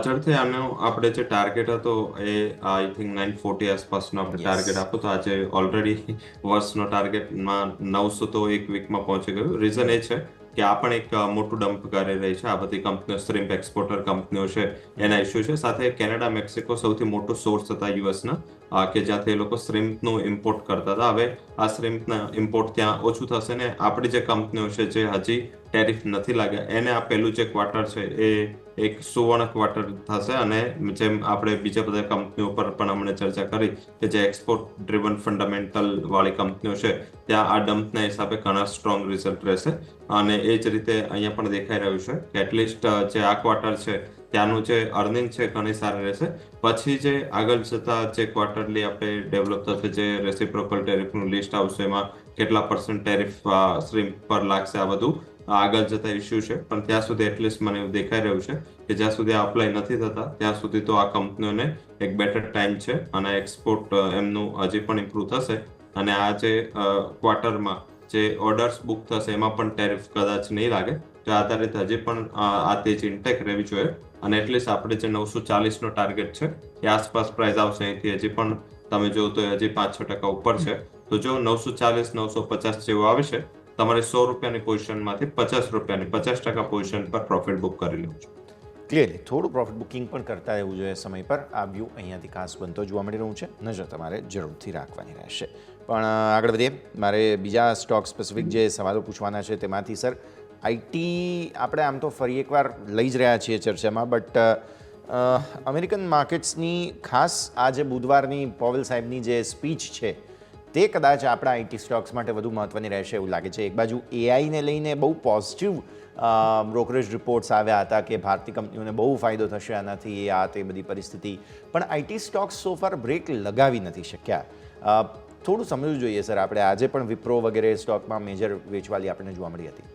ઝડપથી આનો આપણે જે ટાર્ગેટ હતો એ આઈ થિંક 940 આસપાસનો આપણે ટાર્ગેટ આપ્યો તો આજે ઓલરેડી વર્ષનો ટાર્ગેટમાં 900 તો એક વીકમાં પહોંચી ગયું. રીઝન એ છે કે આ પણ એક મોટું ડમ્પ કરી રહી છે. આ બધી કંપનીઓ શ્રીમ્પ એક્સપોર્ટર કંપનીઓ છે એના ઇસ્યુ છે. સાથે કેનેડા, મેક્સિકો સૌથી મોટો સોર્સ હતા યુએસના, કે જ્યાંથી એ લોકો શ્રીમ્પનું ઇમ્પોર્ટ કરતા હતા. હવે આ શ્રીમ્પના ઇમ્પોર્ટ ત્યાં ઓછું થશે ને આપણી જે કંપનીઓ છે જે હજી ટેરિફ નથી લાગ્યા એને આ પહેલું જે ક્વાર્ટર છે એ એક સુવર્ણ ક્વાર્ટર થશે. અને જેમ આપણે બીજા બધા કંપનીઓ પર પણ હમણાં ચર્ચા કરી કે જે એક્સપોર્ટ ડ્રિવન ફંડામેન્ટલ વાળી કંપનીઓ છે ત્યાં આ ડમ્પના હિસાબે ઘણા સ્ટ્રોંગ રિઝલ્ટ રહેશે. અને એ જ રીતે અહીંયા પણ દેખાઈ રહ્યું છે કે એટલીસ્ટ જે આ ક્વાર્ટર છે ત્યાંનું જે અર્નિંગ છે ઘણી સારી રહેશે. પછી જે આગળ જતા જે ક્વાર્ટરલી આપણે ડેવલપ થશે, જે રેસિપ્રોકલ ટેરિફનું લિસ્ટ આવશે એમાં કેટલા % ટેરિફ શ્રીમ્પ પર લાગશે, આ બધું આગળ જતા ઇસ્યુ છે. પણ ત્યાં સુધી એટલીસ્ટ મને એવું દેખાઈ રહ્યું છે કે જ્યાં સુધી આ અપ્લાય નથી થતા ત્યાં સુધી તો આ કંપનીઓને એક બેટર ટાઈમ છે અને એક્સપોર્ટ એમનું હજી પણ ઇમ્પ્રૂવ થશે. અને આ જે ક્વાર્ટરમાં જે ઓર્ડર્સ બુક થશે એમાં પણ ટેરિફ કદાચ નહીં લાગે. તો આધારિત હજી પણ આ તેજી ઇન્ટેક રહેવી જોઈએ. અને એટલીસ્ટ આપણે જે 940 નો ટાર્ગેટ છે એ આસપાસ પ્રાઇસ આવશે. અહીંથી હજી પણ તમે જો તો હજી 5-6% ઉપર છે. તો જો 940-950 જેવું આવે છે, તમારે 100 રૂપિયાની પોઝિશનમાંથી 50 રૂપિયાની 50% પોઝિશન પર પ્રોફિટ બુક કરી લેવું છે. ક્લિયરલી થોડું પ્રોફિટ બુકિંગ પણ કરતા રહેવું જોઈએ સમય પર. આ વ્યૂ અહીંયાથી ખાસ બનતો જોવા મળી રહ્યું છે, નજર તમારે જરૂરથી રાખવાની રહેશે. પણ આગળ વધીએ. મારે બીજા સ્ટોક સ્પેસિફિક જે સવાલો પૂછવાના છે તેમાંથી સર આઈટી આપણે આમ તો ફરી એકવાર લઈ જ રહ્યા છીએ ચર્ચામાં, બટ અમેરિકન માર્કેટ્સની ખાસ આજે બુધવારની પોવેલ સાહેબની જે સ્પીચ છે તે કદાચ આપણા આઈટી સ્ટોક્સ માટે વધુ મહત્ત્વની રહેશે એવું લાગે છે. એક બાજુ એઆઈને લઈને બહુ પોઝિટિવ બ્રોકરેજ રિપોર્ટ્સ આવ્યા હતા કે ભારતીય કંપનીઓને બહુ ફાયદો થશે આનાથી, આ તે બધી પરિસ્થિતિ, પણ આઈટી સ્ટોક્સ સોફાર બ્રેક લગાવી નથી શક્યા. થોડું સમજવું જોઈએ સર આપણે. આજે પણ વિપ્રો વગેરે સ્ટોકમાં મેજર વેચવાલી આપણને જોવા મળી હતી.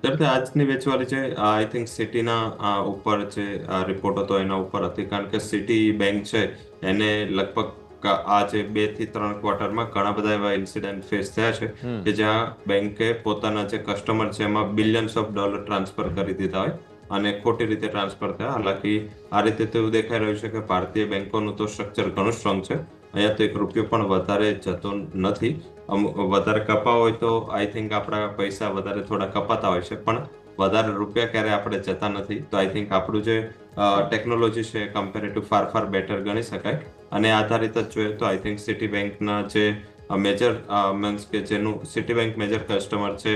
જેમ આજની વેચવાલી છે આઈ થિંક સિટીના ઉપર જે રિપોર્ટ હતો એના ઉપર હતી, કારણ કે સિટી બેંક છે એને લગભગ આ જે 2 થી 3 ક્વાર્ટરમાં ઘણા બધા એવા ઇન્સિડન્ટ ફેસ થયા છે કે જ્યાં બેંકે પોતાના જે કસ્ટમર છે એમાં બિલિયન્સ ઓફ ડોલર ટ્રાન્સફર કરી દીધા હોય અને ખોટી રીતે ટ્રાન્સફર થયા. હાલાકી આ રીતે તો એવું દેખાઈ રહ્યું છે કે ભારતીય બેંકોનું તો સ્ટ્રક્ચર ઘણું સ્ટ્રોંગ છે. અહીંયા તો 1 રૂપિયો પણ વધારે જતો નથી. વધારે કપાવ હોય તો આઈ થિંક આપણા પૈસા વધારે થોડા કપાતા હોય છે, પણ વધારે રૂપિયા ક્યારે આપણે જતા નથી. તો આઈ થિંક આપણું જે ટેકનોલોજી છે કમ્પેરેટિવ ફાર બેટર ગણી શકાય. અને આધારિત જ જોઈએ તો આઈ થિંક સિટી બેંકના જે મેજર મીન્સ કે જેનું સિટી બેંક મેજર કસ્ટમર છે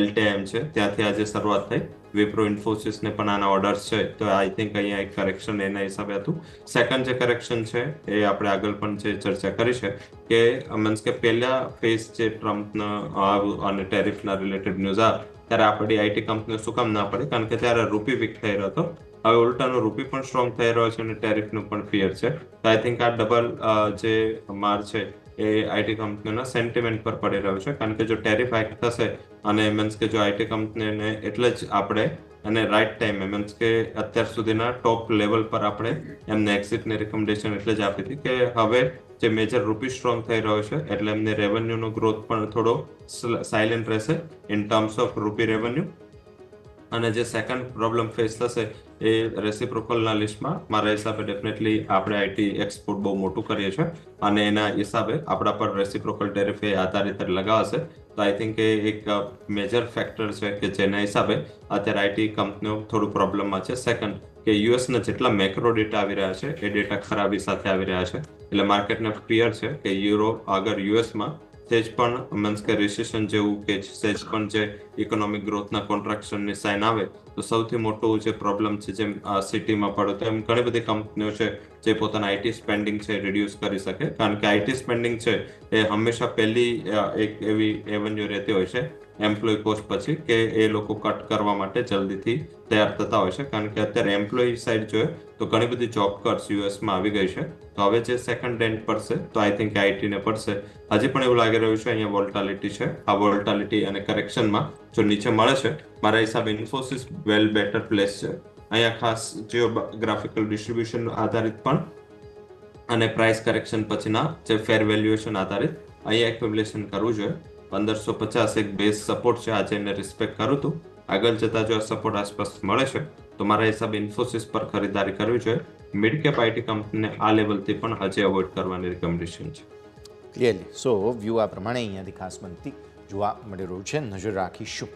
LTM છે ત્યાંથી આજે શરૂઆત થઈ. વિપ્રો ઇન્ફોસિસને પણ આના ઓર્ડર્સ છે, તો આઈ થિંક અહીંયા એક કરેક્શન એના હિસાબે હતું. સેકન્ડ જે કરેક્શન છે એ આપણે આગળ પણ જે ચર્ચા કરી છે કે મીન્સ કે પહેલા ફેઝ જે ટ્રમ્પના અને ટેરિફના રિલેટેડ ન્યૂઝ આવે ત્યારે આપણી આઈટી કંપનીઓ શું કામ ના પડી, કારણ કે ત્યારે રૂપી વીક થઈ રહ્યો હતો. હવે ઉલટાનો રૂપી પણ સ્ટ્રોંગ થઈ રહ્યો છે અને ટેરિફનું પણ ફિયર છે. તો આઈ થિંક આ ડબલ જે માર છે એ આઈટી કંપનીઓના સેન્ટિમેન્ટ પર પડી રહ્યું છે, કારણ કે જો ટેરિફ હાઇક થશે અને મીન્સ કે જો આઈટી કંપનીને એટલે જ આપણે અને રાઈટ ટાઈમે મીન્સ કે અત્યાર સુધીના ટોપ લેવલ પર આપણે એમને એક્ઝિટની રિકમેન્ડેશન એટલે જ આપી હતી કે હવે જે મેજર રૂપી સ્ટ્રોંગ થઈ રહ્યો છે એટલે એમને રેવન્યુનો ગ્રોથ પણ થોડો સાયલેન્ટ રહેશે ઇન ટર્મ્સ ઓફ રૂપી રેવન્યુ. અને જે સેકન્ડ પ્રોબ્લેમ ફેસ થશે એ રેસિપ્રોકલના લિસ્ટમાં મારા હિસાબે ડેફિનેટલી આપણે આઈટી એક્સપોર્ટ બહુ મોટું કરીએ છીએ અને એના હિસાબે આપણા પર રેસિપ્રોકલ ટેરિફ એ આધારિત લગાવશે. તો આઈ થિંક એ એક મેજર ફેક્ટર છે કે જેના હિસાબે અત્યારે આઈટી કંપનીઓ થોડું પ્રોબ્લેમમાં છે. સેકન્ડ કે યુએસના જેટલા મેક્રો ડેટા આવી રહ્યા છે એ ડેટા ખરાબી સાથે આવી રહ્યા છે, એટલે માર્કેટને ફિયર છે કે યુરો આગળ યુએસમાં સેજ પણ મીન્સ કે રિસેશન જેવું કે સેજ પણ જે ઇકોનોમિક ગ્રોથના કોન્ટ્રાક્શનની સાઇન આવે તો સૌથી મોટું જે પ્રોબ્લેમ છે જેમ સિટીમાં પડે તો એમ ઘણી બધી કંપનીઓ છે જે પોતાના આઈટી સ્પેન્ડિંગ છે રિડ્યુસ કરી શકે, કારણ કે આઈટી સ્પેન્ડિંગ છે એ હંમેશા પહેલી એક એવી એવન્યુ રહેતી હોય છે એમ્પ્લોય કોસ્ટ પછી કે એ લોકો કટ કરવા માટે જલ્દીથી તૈયાર થતા હોય છે, કારણ કે અત્યારે એમ્પ્લોય સાઈડ જોઈએ તો ઘણી બધી જોબ કટ્સ યુએસમાં આવી ગઈ છે. તો હવે જે સેકન્ડ ડેન્ટ પડશે તો આઈ થિંક આઈટીને પડશે. હજી પણ એવું લાગી રહ્યું છે અહીંયા વોલ્ટાલિટી છે. આ વોલ્ટાલિટી અને કરેક્શનમાં જો નીચે મળે છે મારા હિસાબે ઇન્ફોસિસ વેલ બેટર પ્લેસ છે. અહીંયા ખાસ જીઓગ્રાફિકલ ડિસ્ટ્રીબ્યુશન આધારિત પણ અને પ્રાઇસ કરેક્શન પછીના જે ફેર વેલ્યુએશન આધારિત અહીંયા એક્યુમ્યુલેશન કરવું જોઈએ. 1550 એક બેઝ સપોર્ટ છે, આજે એને રિસ્પેક્ટ કરું હતું. આગળ જતા જો આ સપોર્ટ આસપાસ મળે છે તો મારા હિસાબે ઇન્ફોસિસ પર ખરીદારી કરવી જોઈએ. મિડ કેપ આઈટી કંપનીને આ લેવલથી પણ હજી અવોઇડ કરવાની રિકમેન્ડેશન છે. ક્લિયરલી સો વ્યૂ આ પ્રમાણે અહીંયાથી ખાસ બનતી જોવા મળી રહ્યું છે. નજર રાખીશું.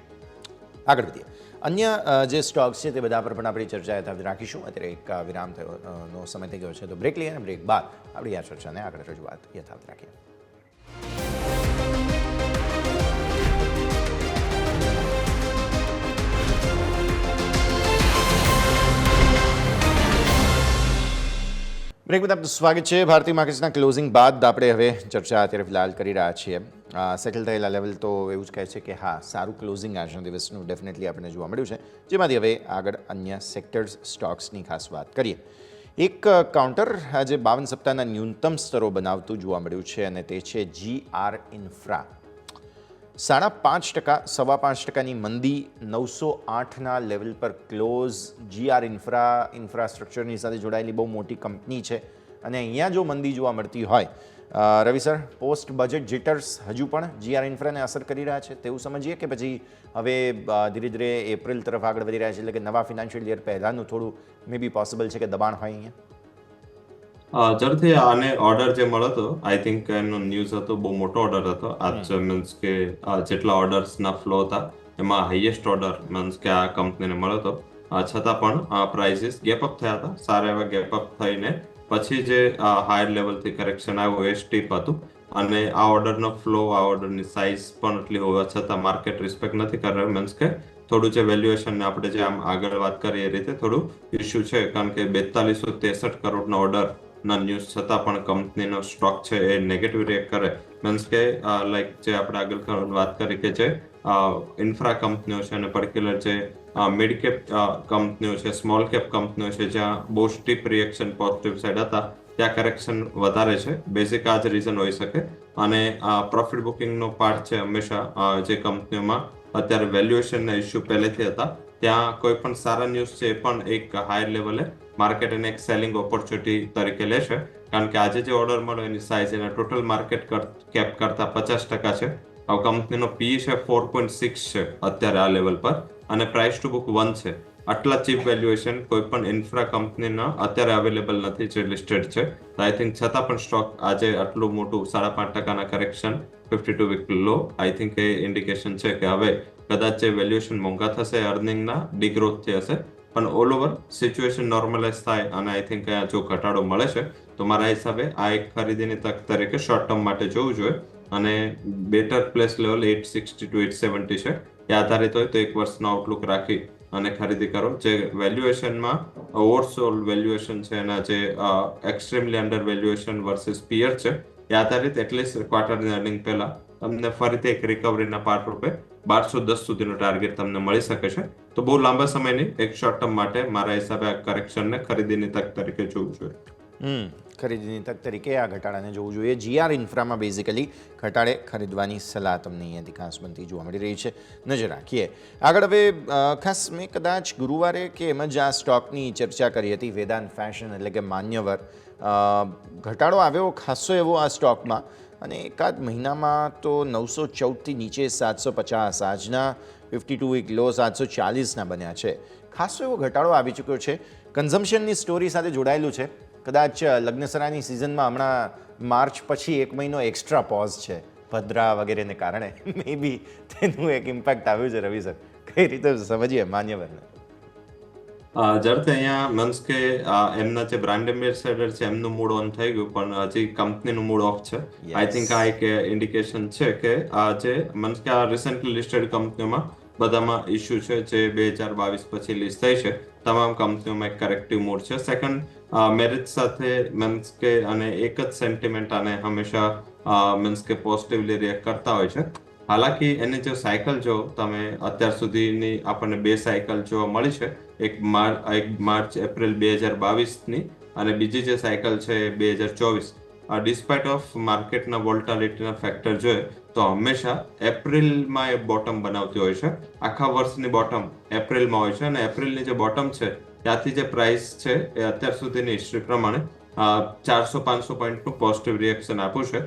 આગળ વધીએ. અન્ય જે સ્ટોક્સ છે તે બધા પર પણ આપણી ચર્ચા યથાવત રાખીશું. અત્યારે એક વિરામ થયો સમય થઈ ગયો છે તો બ્રેક લઈએ અને બ્રેક બાદ આપણી આ ચર્ચાને આગળ રજૂઆત યથાવત રાખીએ. બ્રેક બાદ આપનું સ્વાગત છે. ભારતીય માર્કેટ્સના ક્લોઝિંગ બાદ આપણે હવે ચર્ચા અત્યારે ફિલહાલ કરી રહ્યા છીએ. સેટલ થયેલા લેવલ તો એવું જ કહે છે કે હા સારું ક્લોઝિંગ આજના દિવસનું ડેફિનેટલી આપણને જોવા મળ્યું છે, જેમાંથી હવે આગળ અન્ય સેક્ટર્સ સ્ટોક્સની ખાસ વાત કરીએ. એક કાઉન્ટર આજે 52 સપ્તાહના ન્યૂનતમ સ્તરો બનાવતું જોવા મળ્યું છે અને તે છે GR ઇન્ફ્રા. 5.5%, 5.25%ની મંદી, 908ના લેવલ પર ક્લોઝ. GR ઇન્ફ્રાસ્ટ્રક્ચરની સાથે જોડાયેલી બહુ મોટી કંપની છે અને અહીંયા જો મંદી જોવા મળતી હોય, રવિ સર, પોસ્ટ બજેટ જીટર્સ હજુ પણ GR ઇન્ફ્રાને અસર કરી રહ્યા છે તેવું સમજીએ કે પછી હવે ધીરે ધીરે એપ્રિલ તરફ આગળ વધી રહ્યા છે, એટલે કે નવા ફિનાન્શિયલ યર પહેલાંનું થોડું મે બી પોસિબલ છે કે દબાણ હોય અહીંયા? જરૂરથી આને ઓર્ડર જે મળ્યો હતો આઈ થિંક એનો ન્યૂઝ હતો બહુ મોટો ઓર્ડર હતો. આજ મીન્સ કે જેટલા ઓર્ડર્સના ફ્લો હતા એમાં હાઈએસ્ટ ઓર્ડર મીન્સ કે આ કંપનીને મળ્યો હતો. છતાં પણ પ્રાઇસીસ ગેપ અપ થયા હતા. સારા એવા ગેપ અપ થઈને પછી જે હાયર લેવલથી કરેક્શન આવ્યું એ સ્ટીપ હતું. અને આ ઓર્ડરનો ફ્લો, આ ઓર્ડરની સાઇઝ પણ એટલી હોવા છતાં માર્કેટ રિસ્પેક્ટ નથી કરી રહ્યું. મીન્સ કે થોડું જે વેલ્યુએશન આપણે જે આમ આગળ વાત કરીએ એ રીતે થોડું ઇસ્યુ છે, કારણ કે 4263 કરોડનો ઓર્ડરના ન્યૂઝ છતાં પણ કંપનીનો સ્ટોક છે એ નેગેટિવ રિએક્ટ કરે. મીન્સ કે લાઈક જે આપણે આગળ વાત કરી કે જે ઇન્ફ્રા કંપનીઓ છે અને પર્ટિક્યુલર જે મિડ કેપ કંપનીઓ છે, સ્મોલ કેપ કંપનીઓ છે, જ્યાં બહુ સ્ટીપ રિએક્શન પોઝિટિવ સાઈડ હતા, ત્યાં કરેક્શન વધારે છે. બેઝિક આ જ રીઝન હોઈ શકે. અને પ્રોફિટ બુકિંગનો પાર્ટ છે હંમેશા જે કંપનીઓમાં અત્યારે વેલ્યુએશનના ઇસ્યુ પહેલેથી હતા, ત્યાં કોઈ પણ સારા ન્યૂઝ છે એ પણ એક હાયર લેવલે માર્કેટ એને એક સેલિંગ ઓપોર્ચ્યુનિટી તરીકે લેશે. કારણ કે આજે જે ઓર્ડર મળ્યો એની સાઇઝ એના ટોટલ માર્કેટ કેપ કરતા 50% છે. હવે કંપનીનો પી છે 4.6 છે અત્યારે આ લેવલ પર, અને પ્રાઇસ ટુ બુક 1 છે. આટલા ચીપ વેલ્યુએશન કોઈ પણ ઇન્ફ્રા કંપનીના અત્યારે અવેલેબલ નથી જે લિસ્ટેડ છે. આઈ થિંક છતાં પણ સ્ટોક આજે આટલું મોટું 5.5% correction, 52 week low, I think એ ઇન્ડિકેશન છે કે હવે કદાચ જે વેલ્યુએશન મોંઘા થશે, અર્નિંગના ડિગ્રોથ થઈ હશે, પણ ઓલ ઓવર સિચ્યુએશન નોર્મલાઇઝ થાય અને આઈ થિંક અહીંયા જો ઘટાડો મળે છે તો મારા હિસાબે આ એક ખરીદીની તક તરીકે શોર્ટ ટર્મ માટે જોવું જોઈએ. અને બેટર પ્લેસ લેવલ 860 to 870 છે, એ આધારિત હોય તો એક વર્ષનો આઉટલુક રાખી અને ખરીદી કરો. જે વેલ્યુએશનમાં ઓવરસોલ વેલ્યુએશન છે એના જે એક્સ્ટ્રીમલી અંડર વેલ્યુએશન વર્સિસ પિયર છે, એ આધારિત એટલીસ્ટ ક્વાર્ટરની અર્નિંગ પહેલા તમને ફરીથી એક રિકવરીના પાર્ટ રૂપે 1210 સુધીનો ટાર્ગેટ તમને મળી શકે છે. તો બહુ લાંબા સમયની એક શોર્ટ ટર્મ માટે મારા હિસાબે આ કરેક્શનને ખરીદીની તક તરીકે જોવું જોઈએ. ખરીદીની તક તરીકે આ ઘટાડાને જોવું જોઈએ. જીઆર ઇન્ફ્રામાં બેઝિકલી ઘટાડે ખરીદવાની સલાહ તમને અહીંયાથી ખાસ બનતી જોવા મળી રહી છે. નજર રાખીએ આગળ. હવે ખાસ મેં કદાચ ગુરુવારે કે એમ જ આ સ્ટોકની ચર્ચા કરી હતી, વેદાંત ફેશન એટલે કે માન્યવર. ઘટાડો આવ્યો ખાસો એવો આ સ્ટોકમાં, અને એકાદ મહિનામાં તો 914થી નીચે 750, આજના 52 વીક લો 740ના બન્યા છે. ખાસો એવો ઘટાડો આવી ચૂક્યો છે. કન્ઝમ્પશનની સ્ટોરી સાથે જોડાયેલું છે. કદાચ લગ્નસરાની સિઝનમાં હમણાં માર્ચ પછી એક મહિનો એક્સ્ટ્રા પોઝ છે ભદ્રા વગેરેને કારણે, મે બી તેનું એક ઇમ્પેક્ટ આવ્યું છે. રવિ સર, કઈ રીતે સમજીએ માન્યવરને? જ્યારે અહીંયા મીન્સ કે એમના જે બ્રાન્ડ એમ્બેસેડર છે એમનું મૂડ ઓન થઈ ગયું, પણ હજી કંપનીનું મૂડ ઓફ છે. આઈ થિંક આ એક ઇન્ડિકેશન છે કે આ જે મીન્સ કે આ રિસેન્ટલી લિસ્ટેડ કંપનીઓમાં બધામાં ઇસ્યુ છે જે 2022 પછી લિસ્ટ થઈ છે, તમામ કંપનીઓમાં એક કરેક્ટિવ મૂડ છે. સેકન્ડ, મેરેજ સાથે મીન્સ કે અને એક જ સેન્ટિમેન્ટ આને હંમેશા મીન્સ કે પોઝિટિવલી રિએક્ટ કરતા હોય છે. હાલાકી એની જો સાયકલ જો તમે અત્યાર સુધીની આપણને 2 સાયકલ જોવા મળી છે, એક માર્ચ એપ્રિલ 2022ની અને બીજી જે સાયકલ છે 2024. ડિસ્પાઇટ ઓફ માર્કેટના વોલ્ટાલિટીના ફેક્ટર જોઈએ તો હંમેશા એપ્રિલમાં એ બોટમ બનાવતી હોય છે. આખા વર્ષની બોટમ એપ્રિલમાં હોય છે, અને એપ્રિલની જે બોટમ છે ત્યાંથી જે પ્રાઇસ છે એ અત્યાર સુધીની હિસ્ટ્રી પ્રમાણે 400-500 પોઈન્ટનું પોઝિટિવ રિએક્શન આપ્યું છે.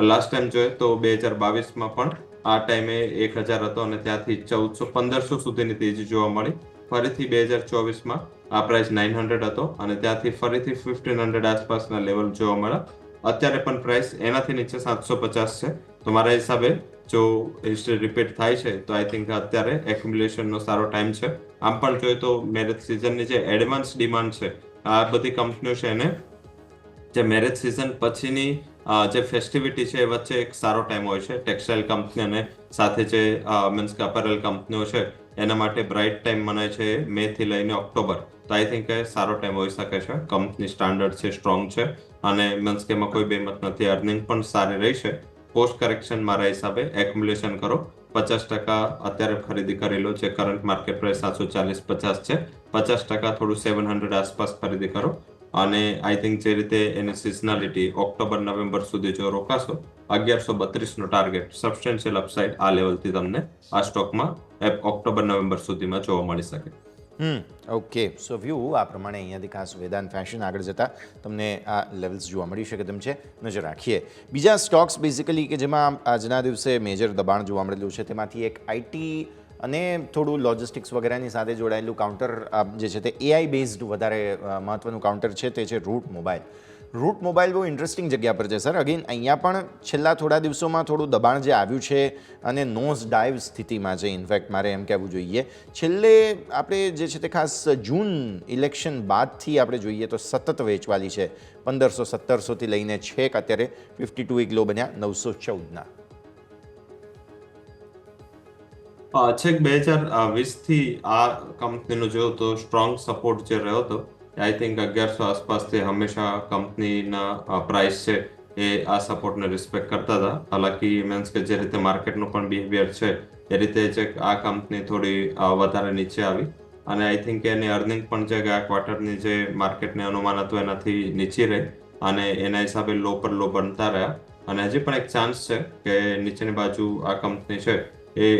લાસ્ટ ટાઈમ જોઈએ તો 2022માં પણ આ ટાઈમે 1000 હતો અને ત્યાંથી 1400-1500 સુધીની તેજી જોવા મળી. ફરીથી 2024માં આ પ્રાઇસ 900 હતો અને ત્યાંથી ફરીથી 1500 આસપાસના લેવલ જોવા મળ્યા. અત્યારે પણ પ્રાઇસ એનાથી નીચે 750 છે. તો મારા હિસાબે જો હિસ્ટ્રી રિપીટ થાય છે તો આઈ થિંક અત્યારે એક્યુમ્યુલેશનનો સારો ટાઈમ છે. આમ પણ જોઈએ તો મેરેજ સિઝનની જે એડવાન્સ ડિમાન્ડ છે, આ બધી કંપનીઓ છે એને જે મેરેજ સિઝન પછીની જે ફેસ્ટિવિટી છે એ વચ્ચે એક સારો ટાઈમ હોય છે. ટેક્સટાઇલ કંપની અને સાથે જે મીન્સ કે અપેરલ કંપનીઓ છે એના માટે બ્રાઇટ ટાઈમ મનાય છે મે થી લઈને ઓક્ટોબર. તો આઈ થિંક એ સારો ટાઈમ હોઈ શકે છે. કંપની સ્ટાન્ડર્ડ છે, સ્ટ્રોંગ છે, અને મીન્સ કે એમાં કોઈ બેમત નથી. અર્નિંગ પણ સારી રહી છે. પોસ્ટ કરેક્શન મારા હિસાબે એક્યુમ્યુલેશન કરો, 50% અત્યારે ખરીદી કરી લો. જે કરંટ માર્કેટ પ્રાઇસ 740-50 છે, 50% થોડું 700 આસપાસ ખરીદી કરો. અને આઈ થિંક જે રીતે એની સિઝનાલિટી ઓક્ટોબર-નવેમ્બર સુધી જો રોકાશો, 1132નો ટાર્ગેટ સબસ્ટેન્શિયલ અપસાઇડ આ લેવલથી તમને આ સ્ટોકમાં ઓક્ટોબર-નવેમ્બર સુધીમાં જોવા મળી શકે. ઓકે, સો વ્યૂ આ પ્રમાણે અહીંયાથી ખાસ વેદાંત ફેશન આગળ જતા તમને આ લેવલ્સ જોવા મળી શકે તેમ છે. નજર રાખીએ બીજા સ્ટોક્સ બેઝિકલી કે જેમાં આજના દિવસે મેજર દબાણ જોવા મળેલું છે. તેમાંથી એક આઈટી અને થોડું લોજિસ્ટિક્સ વગેરેની સાથે જોડાયેલું કાઉન્ટર જે છે તે એઆઈ બેઝડ વધારે મહત્વનું કાઉન્ટર છે, તે છે રૂટ મોબાઈલ. રૂટ મોબાઈલ બહુ ઇન્ટરેસ્ટિંગ જગ્યા પર છે સર. અગેન અહીંયા પણ છેલ્લા થોડા દિવસોમાં થોડું દબાણ જે આવ્યું છે અને નોઝ ડાઇવ સ્થિતિમાં છે. ઇનફેક્ટ મારે એમ કહેવું જોઈએ છેલ્લે આપણે જે છે તે ખાસ જૂન ઇલેક્શન બાદથી આપણે જોઈએ તો સતત વેચવાલી છે. 1500-1700થી લઈને છેક અત્યારે 52 વીક લો બન્યા 914ના. છેક 2020થી આ કંપનીનો જો તો સ્ટ્રોંગ સપોર્ટ જે રહ્યો હતો આઈ થિંક 1100 આસપાસથી હંમેશા કંપનીના પ્રાઇસ છે એ આ સપોર્ટને રિસ્પેક્ટ કરતા હતા. હાલાકી મીન્સ કે જે રીતે માર્કેટનું પણ બિહેવિયર છે એ રીતે જે આ કંપની થોડી વધારે નીચે આવી અને આઈ થિંક એની અર્નિંગ પણ જે ગયા ક્વાર્ટરની જે માર્કેટને અનુમાન હતું એનાથી નીચી રહી અને એના હિસાબે લો પર લો બનતા રહ્યા અને હજી પણ એક ચાન્સ છે કે નીચેની બાજુ આ કંપની છે એ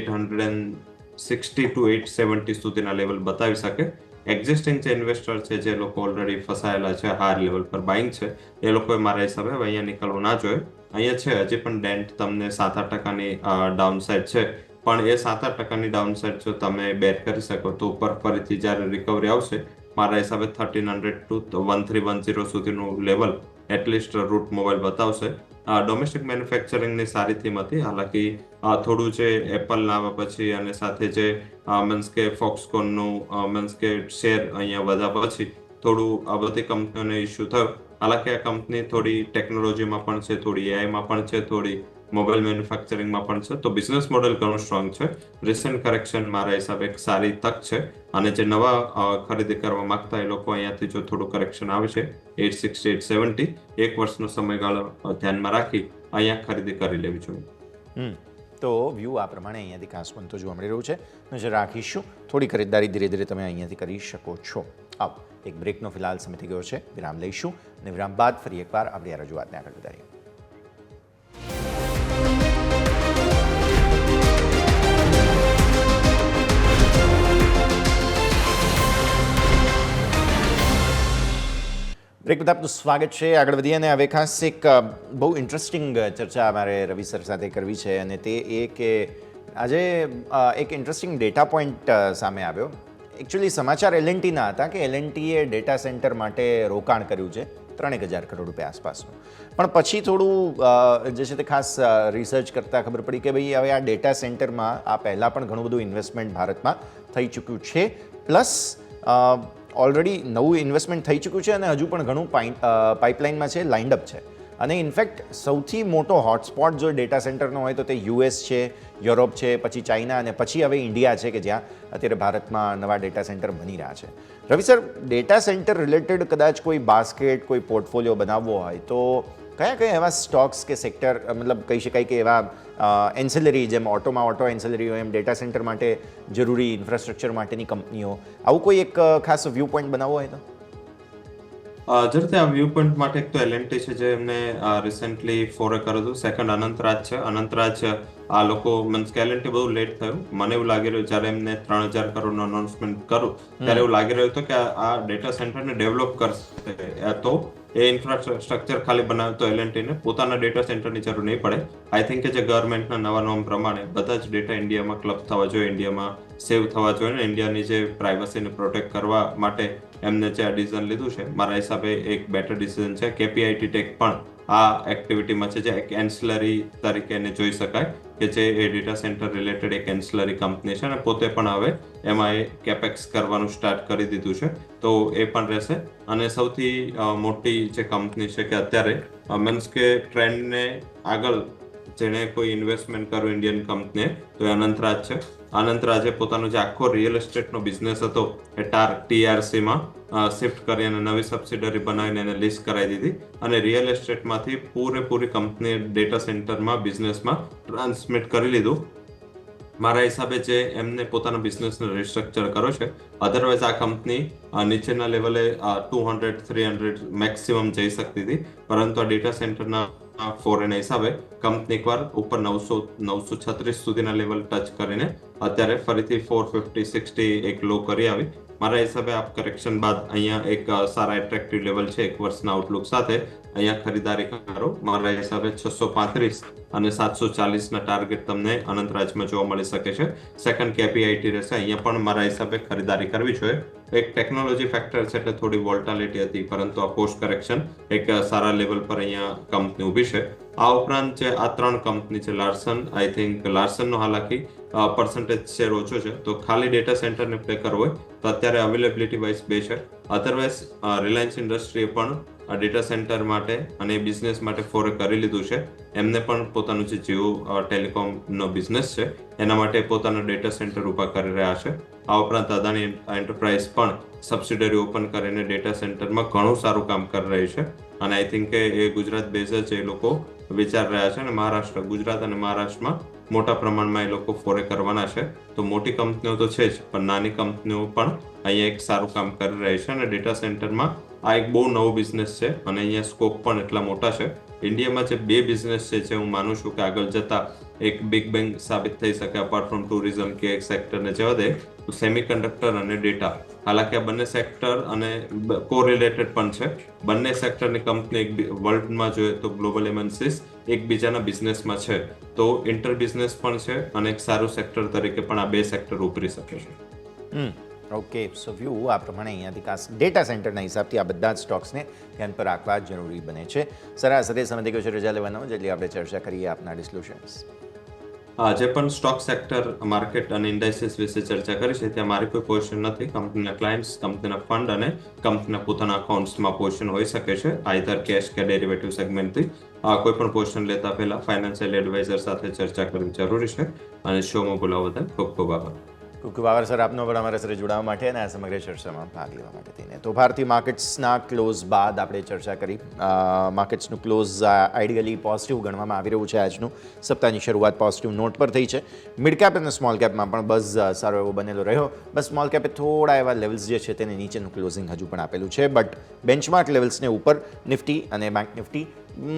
860 to 870 સુધીના લેવલ બતાવી શકે. એક્ઝિસ્ટિંગ જે ઇન્વેસ્ટર છે જે લોકો ઓલરેડી ફસાયેલા છે હાયર લેવલ પર બાઇંગ છે એ લોકોએ મારા હિસાબે હવે અહીંયા નીકળવું ના જોઈએ. અહીંયા છે હજી પણ ડેન્ટ તમને 7-8%ની ડાઉન સાઇડ છે પણ એ 7-8%ની ડાઉન સાઇડ જો તમે બેર કરી શકો તો ઉપર ફરીથી જ્યારે રિકવરી આવશે મારા હિસાબે 1300 to 1310 સુધીનું લેવલ એટલીસ્ટ રૂટ મોબાઈલ બતાવશે. ડોમેસ્ટિક મેન્યુફેક્ચરિંગની સારી થીમ હતી. હાલાકી થોડું જે એપલ લાવ્યા પછી અને સાથે જે મીન્સ કે ફોક્સકોનનું મીન્સ કે શેર અહીંયા વધ્યા પછી થોડું આ બધી કંપનીઓને ઇસ્યુ થયો. હાલાકી આ કંપની થોડી ટેકનોલોજીમાં પણ છે, થોડી એઆઈમાં પણ છે, થોડી મોબાઈલ મેન્યુફેક્ચરિંગમાં પણ છે. તો બિઝનેસ મોડેલ ઘણું સ્ટ્રોંગ છે. રિસન્ટ કરેક્શન મારા હિસાબે એક સારી તક છે અને જે નવા ખરીદી કરવા માંગતા એ લોકો અહીંયાથી જો થોડું કરેક્શન આવે છે 860-870 એક વર્ષનો સમયગાળો ધ્યાનમાં રાખી અહીંયા ખરીદી કરી લેવી જોઈએ. તો વ્યૂ આ પ્રમાણે અહીંયાથી ખાસ બનતો જોવા મળી રહ્યું છે. નજર રાખીશું. થોડી ખરીદદારી ધીરે ધીરે તમે અહીંયાથી કરી શકો છો. આવો એક બ્રેકનો ફિલહાલ સમય થઈ ગયો છે. વિરામ લઈશું અને વિરામ બાદ ફરી એકવાર આપણે આ રજૂઆતને આગળ વધારીએ. બ્રેક બાદ આપનું સ્વાગત છે. આગળ વધીએ અને હવે ખાસ એક બહુ ઇન્ટરેસ્ટિંગ ચર્ચા મારે રવિ સર સાથે કરવી છે અને તે એ કે આજે એક ઇન્ટરેસ્ટિંગ ડેટા પોઈન્ટ સામે આવ્યો. એકચ્યુઅલી સમાચાર L&Tના હતા કે L&Tએ ડેટા સેન્ટર માટે રોકાણ કર્યું છે 3000 કરોડ રૂપિયા આસપાસનું. પણ પછી થોડું જે છે તે ખાસ રિસર્ચ કરતાં ખબર પડી કે ભાઈ હવે આ ડેટા સેન્ટરમાં આ પહેલાં પણ ઘણું બધું ઇન્વેસ્ટમેન્ટ ભારતમાં થઈ ચૂક્યું છે પ્લસ ઓલરેડી નવું ઇન્વેસ્ટમેન્ટ થઈ ચૂક્યું છે અને હજુ પણ ઘણું પાઇપલાઇનમાં છે, લાઇન્ડ અપ છે. અને ઇનફેક્ટ સૌથી મોટો હોટસ્પોટ જો ડેટા સેન્ટરનો હોય તો તે US છે, યુરોપ છે, પછી ચાઇના અને પછી હવે ઇન્ડિયા છે કે જ્યાં અત્યારે ભારતમાં નવા ડેટા સેન્ટર બની રહ્યા છે. રવિ સર, ડેટા સેન્ટર રિલેટેડ કદાચ કોઈ બાસ્કેટ, કોઈ પોર્ટફોલિયો બનાવવો હોય તો કયા કયા એવા સ્ટોક્સ કે સેક્ટર મતલબ કહી શકાય કે એવા એન્સેલરી જેમ ઓટોમાં ઓટો એન્સેલરી હોય એમ ડેટા સેન્ટર માટે જરૂરી ઇન્ફ્રાસ્ટ્રક્ચર માટેની કંપનીઓ આવું કોઈ એક ખાસ વ્યૂ પોઈન્ટ બનાવવો હોય તો? જરૂરથી આ વ્યૂ પોઈન્ટ માટે એક તો L&T છે જે એમને રિસેન્ટલી ફોરે કર્યું હતું. સેકન્ડ અનંતરાજ છે. અનંતરાજ આ લોકો મીન્સ કે L&T બહુ લેટ થયું. મને એવું લાગી રહ્યું જ્યારે એમને 3000 કરોડનું અનાઉન્સમેન્ટ કરું ત્યારે એવું લાગી રહ્યું હતું કે આ ડેટા સેન્ટરને ડેવલપ કરશે તો એ ઇન્ફ્રાસ્ટ્રક્ચર ખાલી બનાવે તો L&Tને પોતાના ડેટા સેન્ટરની જરૂર નહીં પડે. આઈ થિંક કે જે ગવર્મેન્ટના નવા નોર્મ પ્રમાણે બધા જ ડેટા ઇન્ડિયામાં ક્લબ થવા જોઈએ, ઇન્ડિયામાં સેવ થવા જોઈએ ને ઇન્ડિયાની જે પ્રાઇવસીને પ્રોટેક્ટ કરવા માટે એમને જે આ ડિસિઝન લીધું છે મારા હિસાબે એક બેટર ડિસિઝન છે. KPIT ટેક પણ આ એક્ટિવિટીમાં છે જે એક એન્સલરી તરીકે એને જોઈ શકાય કે જે એ ડેટા સેન્ટર રિલેટેડ એક એન્સલરી કંપની છે અને પોતે પણ હવે એમાં એ કેપેક્સ કરવાનું સ્ટાર્ટ કરી દીધું છે તો એ પણ રહેશે. અને સૌથી મોટી જે કંપની છે કે અત્યારે મીન્સ કે ટ્રેન્ડને આગળ જેણે કોઈ ઇન્વેસ્ટમેન્ટ કર્યું ઇન્ડિયન કંપનીએ તો એ અનંતરાજ છે. અનંતરાજે પોતાનો જે આખો રિયલ એસ્ટેટનો બિઝનેસ હતો એ TRCમાં શિફ્ટ કરી અને નવી સબસિડરી બનાવીને એને લિસ્ટ કરાવી દીધી અને રિયલ એસ્ટેટમાંથી પૂરેપૂરી કંપની ડેટા સેન્ટરમાં બિઝનેસમાં ટ્રાન્સમિટ કરી લીધું. મારા હિસાબે જે એમને પોતાના બિઝનેસને રિસ્ટ્રક્ચર કર્યો છે અધરવાઇઝ આ કંપની નીચેના લેવલે 200-300 મેક્સિમમ જઈ શકતી હતી પરંતુ આ ડેટા સેન્ટરના ફોરેના હિસાબે કંપની એકવાર ઉપર 936 સુધીના લેવલ ટચ કરીને અત્યારે ફરીથી 450-60 એક લો કરી આવી. મારા હિસાબે આ કરેક્શન બાદ અહીંયા એક સારા એટ્રેક્ટિવ લેવલ છે એક વર્ષના આઉટલુક સાથે અહીંયા ખરીદારી કરો. મારા હિસાબે 635 અને 740ના ટાર્ગેટ તમને અનંતરાજમાં જોવા મળી શકે છે. સેકન્ડ કેપીઆઈટી રહેશે. અહીંયા પણ મારા હિસાબે ખરીદારી કરવી જોઈએ. એક ટેકનોલોજી ફેક્ટર છે એટલે થોડી વોલ્ટાલિટી હતી, પરંતુ આ પોસ્ટ કરેક્શન એક સારા લેવલ પર અહીંયા કંપની ઊભી છે. આ ઉપરાંત જે આ 3 કંપની છે, લાર્સન, આઈ થિંક લાર્સનનો હાલાકી પર્સન્ટેજ શેર ઓછો છે, તો ખાલી ડેટા સેન્ટરને પ્લે કરવો હોય તો અત્યારે અવેલેબિલિટી વાઇઝ 2 છે. અધરવાઇઝ રિલાયન્સ ઇન્ડસ્ટ્રીએ પણ ડેટા સેન્ટર માટે અને બિઝનેસ માટે ફોરે કરી લીધું છે. એમને પણ પોતાનું જે જીઓ ટેલિકોમનો બિઝનેસ છે એના માટે પોતાના ડેટા સેન્ટર ઊભા કરી રહ્યા છે. આ ઉપરાંત અદાણી એન્ટરપ્રાઇઝ પણ સબસિડરી ઓપન કરીને ડેટા સેન્ટરમાં ઘણું સારું કામ કરી રહી છે, અને આઈ થિંક કે એ ગુજરાત બેઝ જ એ લોકો વિચાર રહ્યા છે, અને મહારાષ્ટ્ર, ગુજરાત અને મહારાષ્ટ્રમાં મોટા પ્રમાણમાં એ લોકો ફોરે કરવાના છે. તો મોટી કંપનીઓ તો છે જ, પણ નાની કંપનીઓ પણ અહીંયા એક સારું કામ કરી રહી છે, અને ડેટા સેન્ટરમાં આ એક બહુ નવો બિઝનેસ છે અને અહીંયા સ્કોપ પણ એટલા મોટા છે. ઇન્ડિયામાં જે 2 બિઝનેસ છે જે હું માનું છું કે આગળ જતા એક બિગ બેંગ સાબિત થઈ શકે, અપાર્ટ ફ્રોમ ટુરિઝમ કે એક સેક્ટરને જવા દે તો સેમિકન્ડક્ટર અને ડેટા. હાલાકી આ બંને સેક્ટર અને કોરિલેટેડ પણ છે. બંને સેક્ટરની કંપની એક વર્લ્ડમાં જોઈએ તો ગ્લોબલ એમએનસીસ એકબીજાના બિઝનેસમાં છે, તો ઇન્ટર બિઝનેસ પણ છે અને એક સારું સેક્ટર તરીકે પણ આ 2 સેક્ટર ઉભરી શકે છે. ઓકે, સો વ્યૂ આ પ્રમાણે અહીંયાથી ખાસ ડેટા સેન્ટરના હિસાબથી આ બધા જ સ્ટોક્સને ધ્યાન પર રાખવા જરૂરી બને છે. સરાસરી સમય થઈ ગયો છે રજા લેવાનો, જેટલી આપણે ચર્ચા કરીએ આપના ડિસ્ક્લોઝર્સ. જે પણ સ્ટોક સેક્ટર, માર્કેટ અને ઇન્ડાઇસીસ વિશે ચર્ચા કરી છે ત્યાં મારી કોઈ પોઝિશન નથી. કંપનીના ક્લાયન્ટ્સ, કંપનીના ફંડ અને કંપનીના પોતાના અકાઉન્ટ્સમાં પોઝિશન હોઈ શકે છે, આઈધર કેશ કે ડેરિવેટિવ સેગમેન્ટથી. કોઈ પણ પોઝિશન લેતા પહેલા ફાઇનાન્શિયલ એડવાઇઝર સાથે ચર્ચા કરવી જરૂરી છે. અને શોમાં બોલાવવા બદલ ખૂબ ખૂબ આભાર. ખૂબ ખૂબ આભાર સર આપનો પણ અમારા સાથે જોડાવા માટે અને આ સમગ્ર ચર્ચામાં ભાગ લેવા માટે થઈને. તો ભારતીય માર્કેટ્સના ક્લોઝ બાદ આપણે ચર્ચા કરી. માર્કેટ્સનું ક્લોઝ આઈડિયલી પોઝિટિવ ગણવામાં આવી રહ્યું છે. આજનું સપ્તાહની શરૂઆત પોઝિટિવ નોટ પર થઈ છે. મિડ કેપ અને સ્મોલ કેપમાં પણ બસ સારો એવો બનેલો રહ્યો. બસ સ્મોલ કેપે થોડા એવા લેવલ્સ જે છે તેને નીચેનું ક્લોઝિંગ હજુ પણ આપેલું છે, બટ બેન્ચમાર્ક લેવલ્સને ઉપર નિફ્ટી અને બેંક નિફ્ટી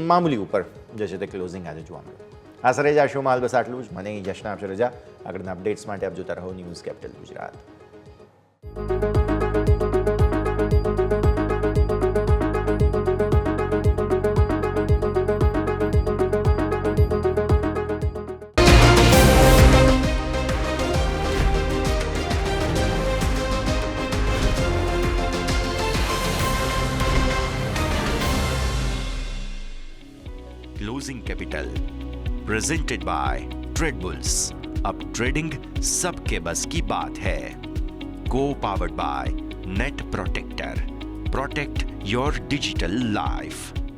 મામૂલી ઉપર જે છે તે ક્લોઝિંગ આજે જોવા મળ્યું. આ સરે જ આ શોમાં હાલ બસ આટલું જ. મને જશ્ન આપશે રજા. આગળના અપડેટ્સ માટે આપ જોતા રહો news capital Gujarat. Closing capital presented by Tradebulls. अब ट्रेडिंग सबके बस की बात है. को powered by net protector. Protect your digital life.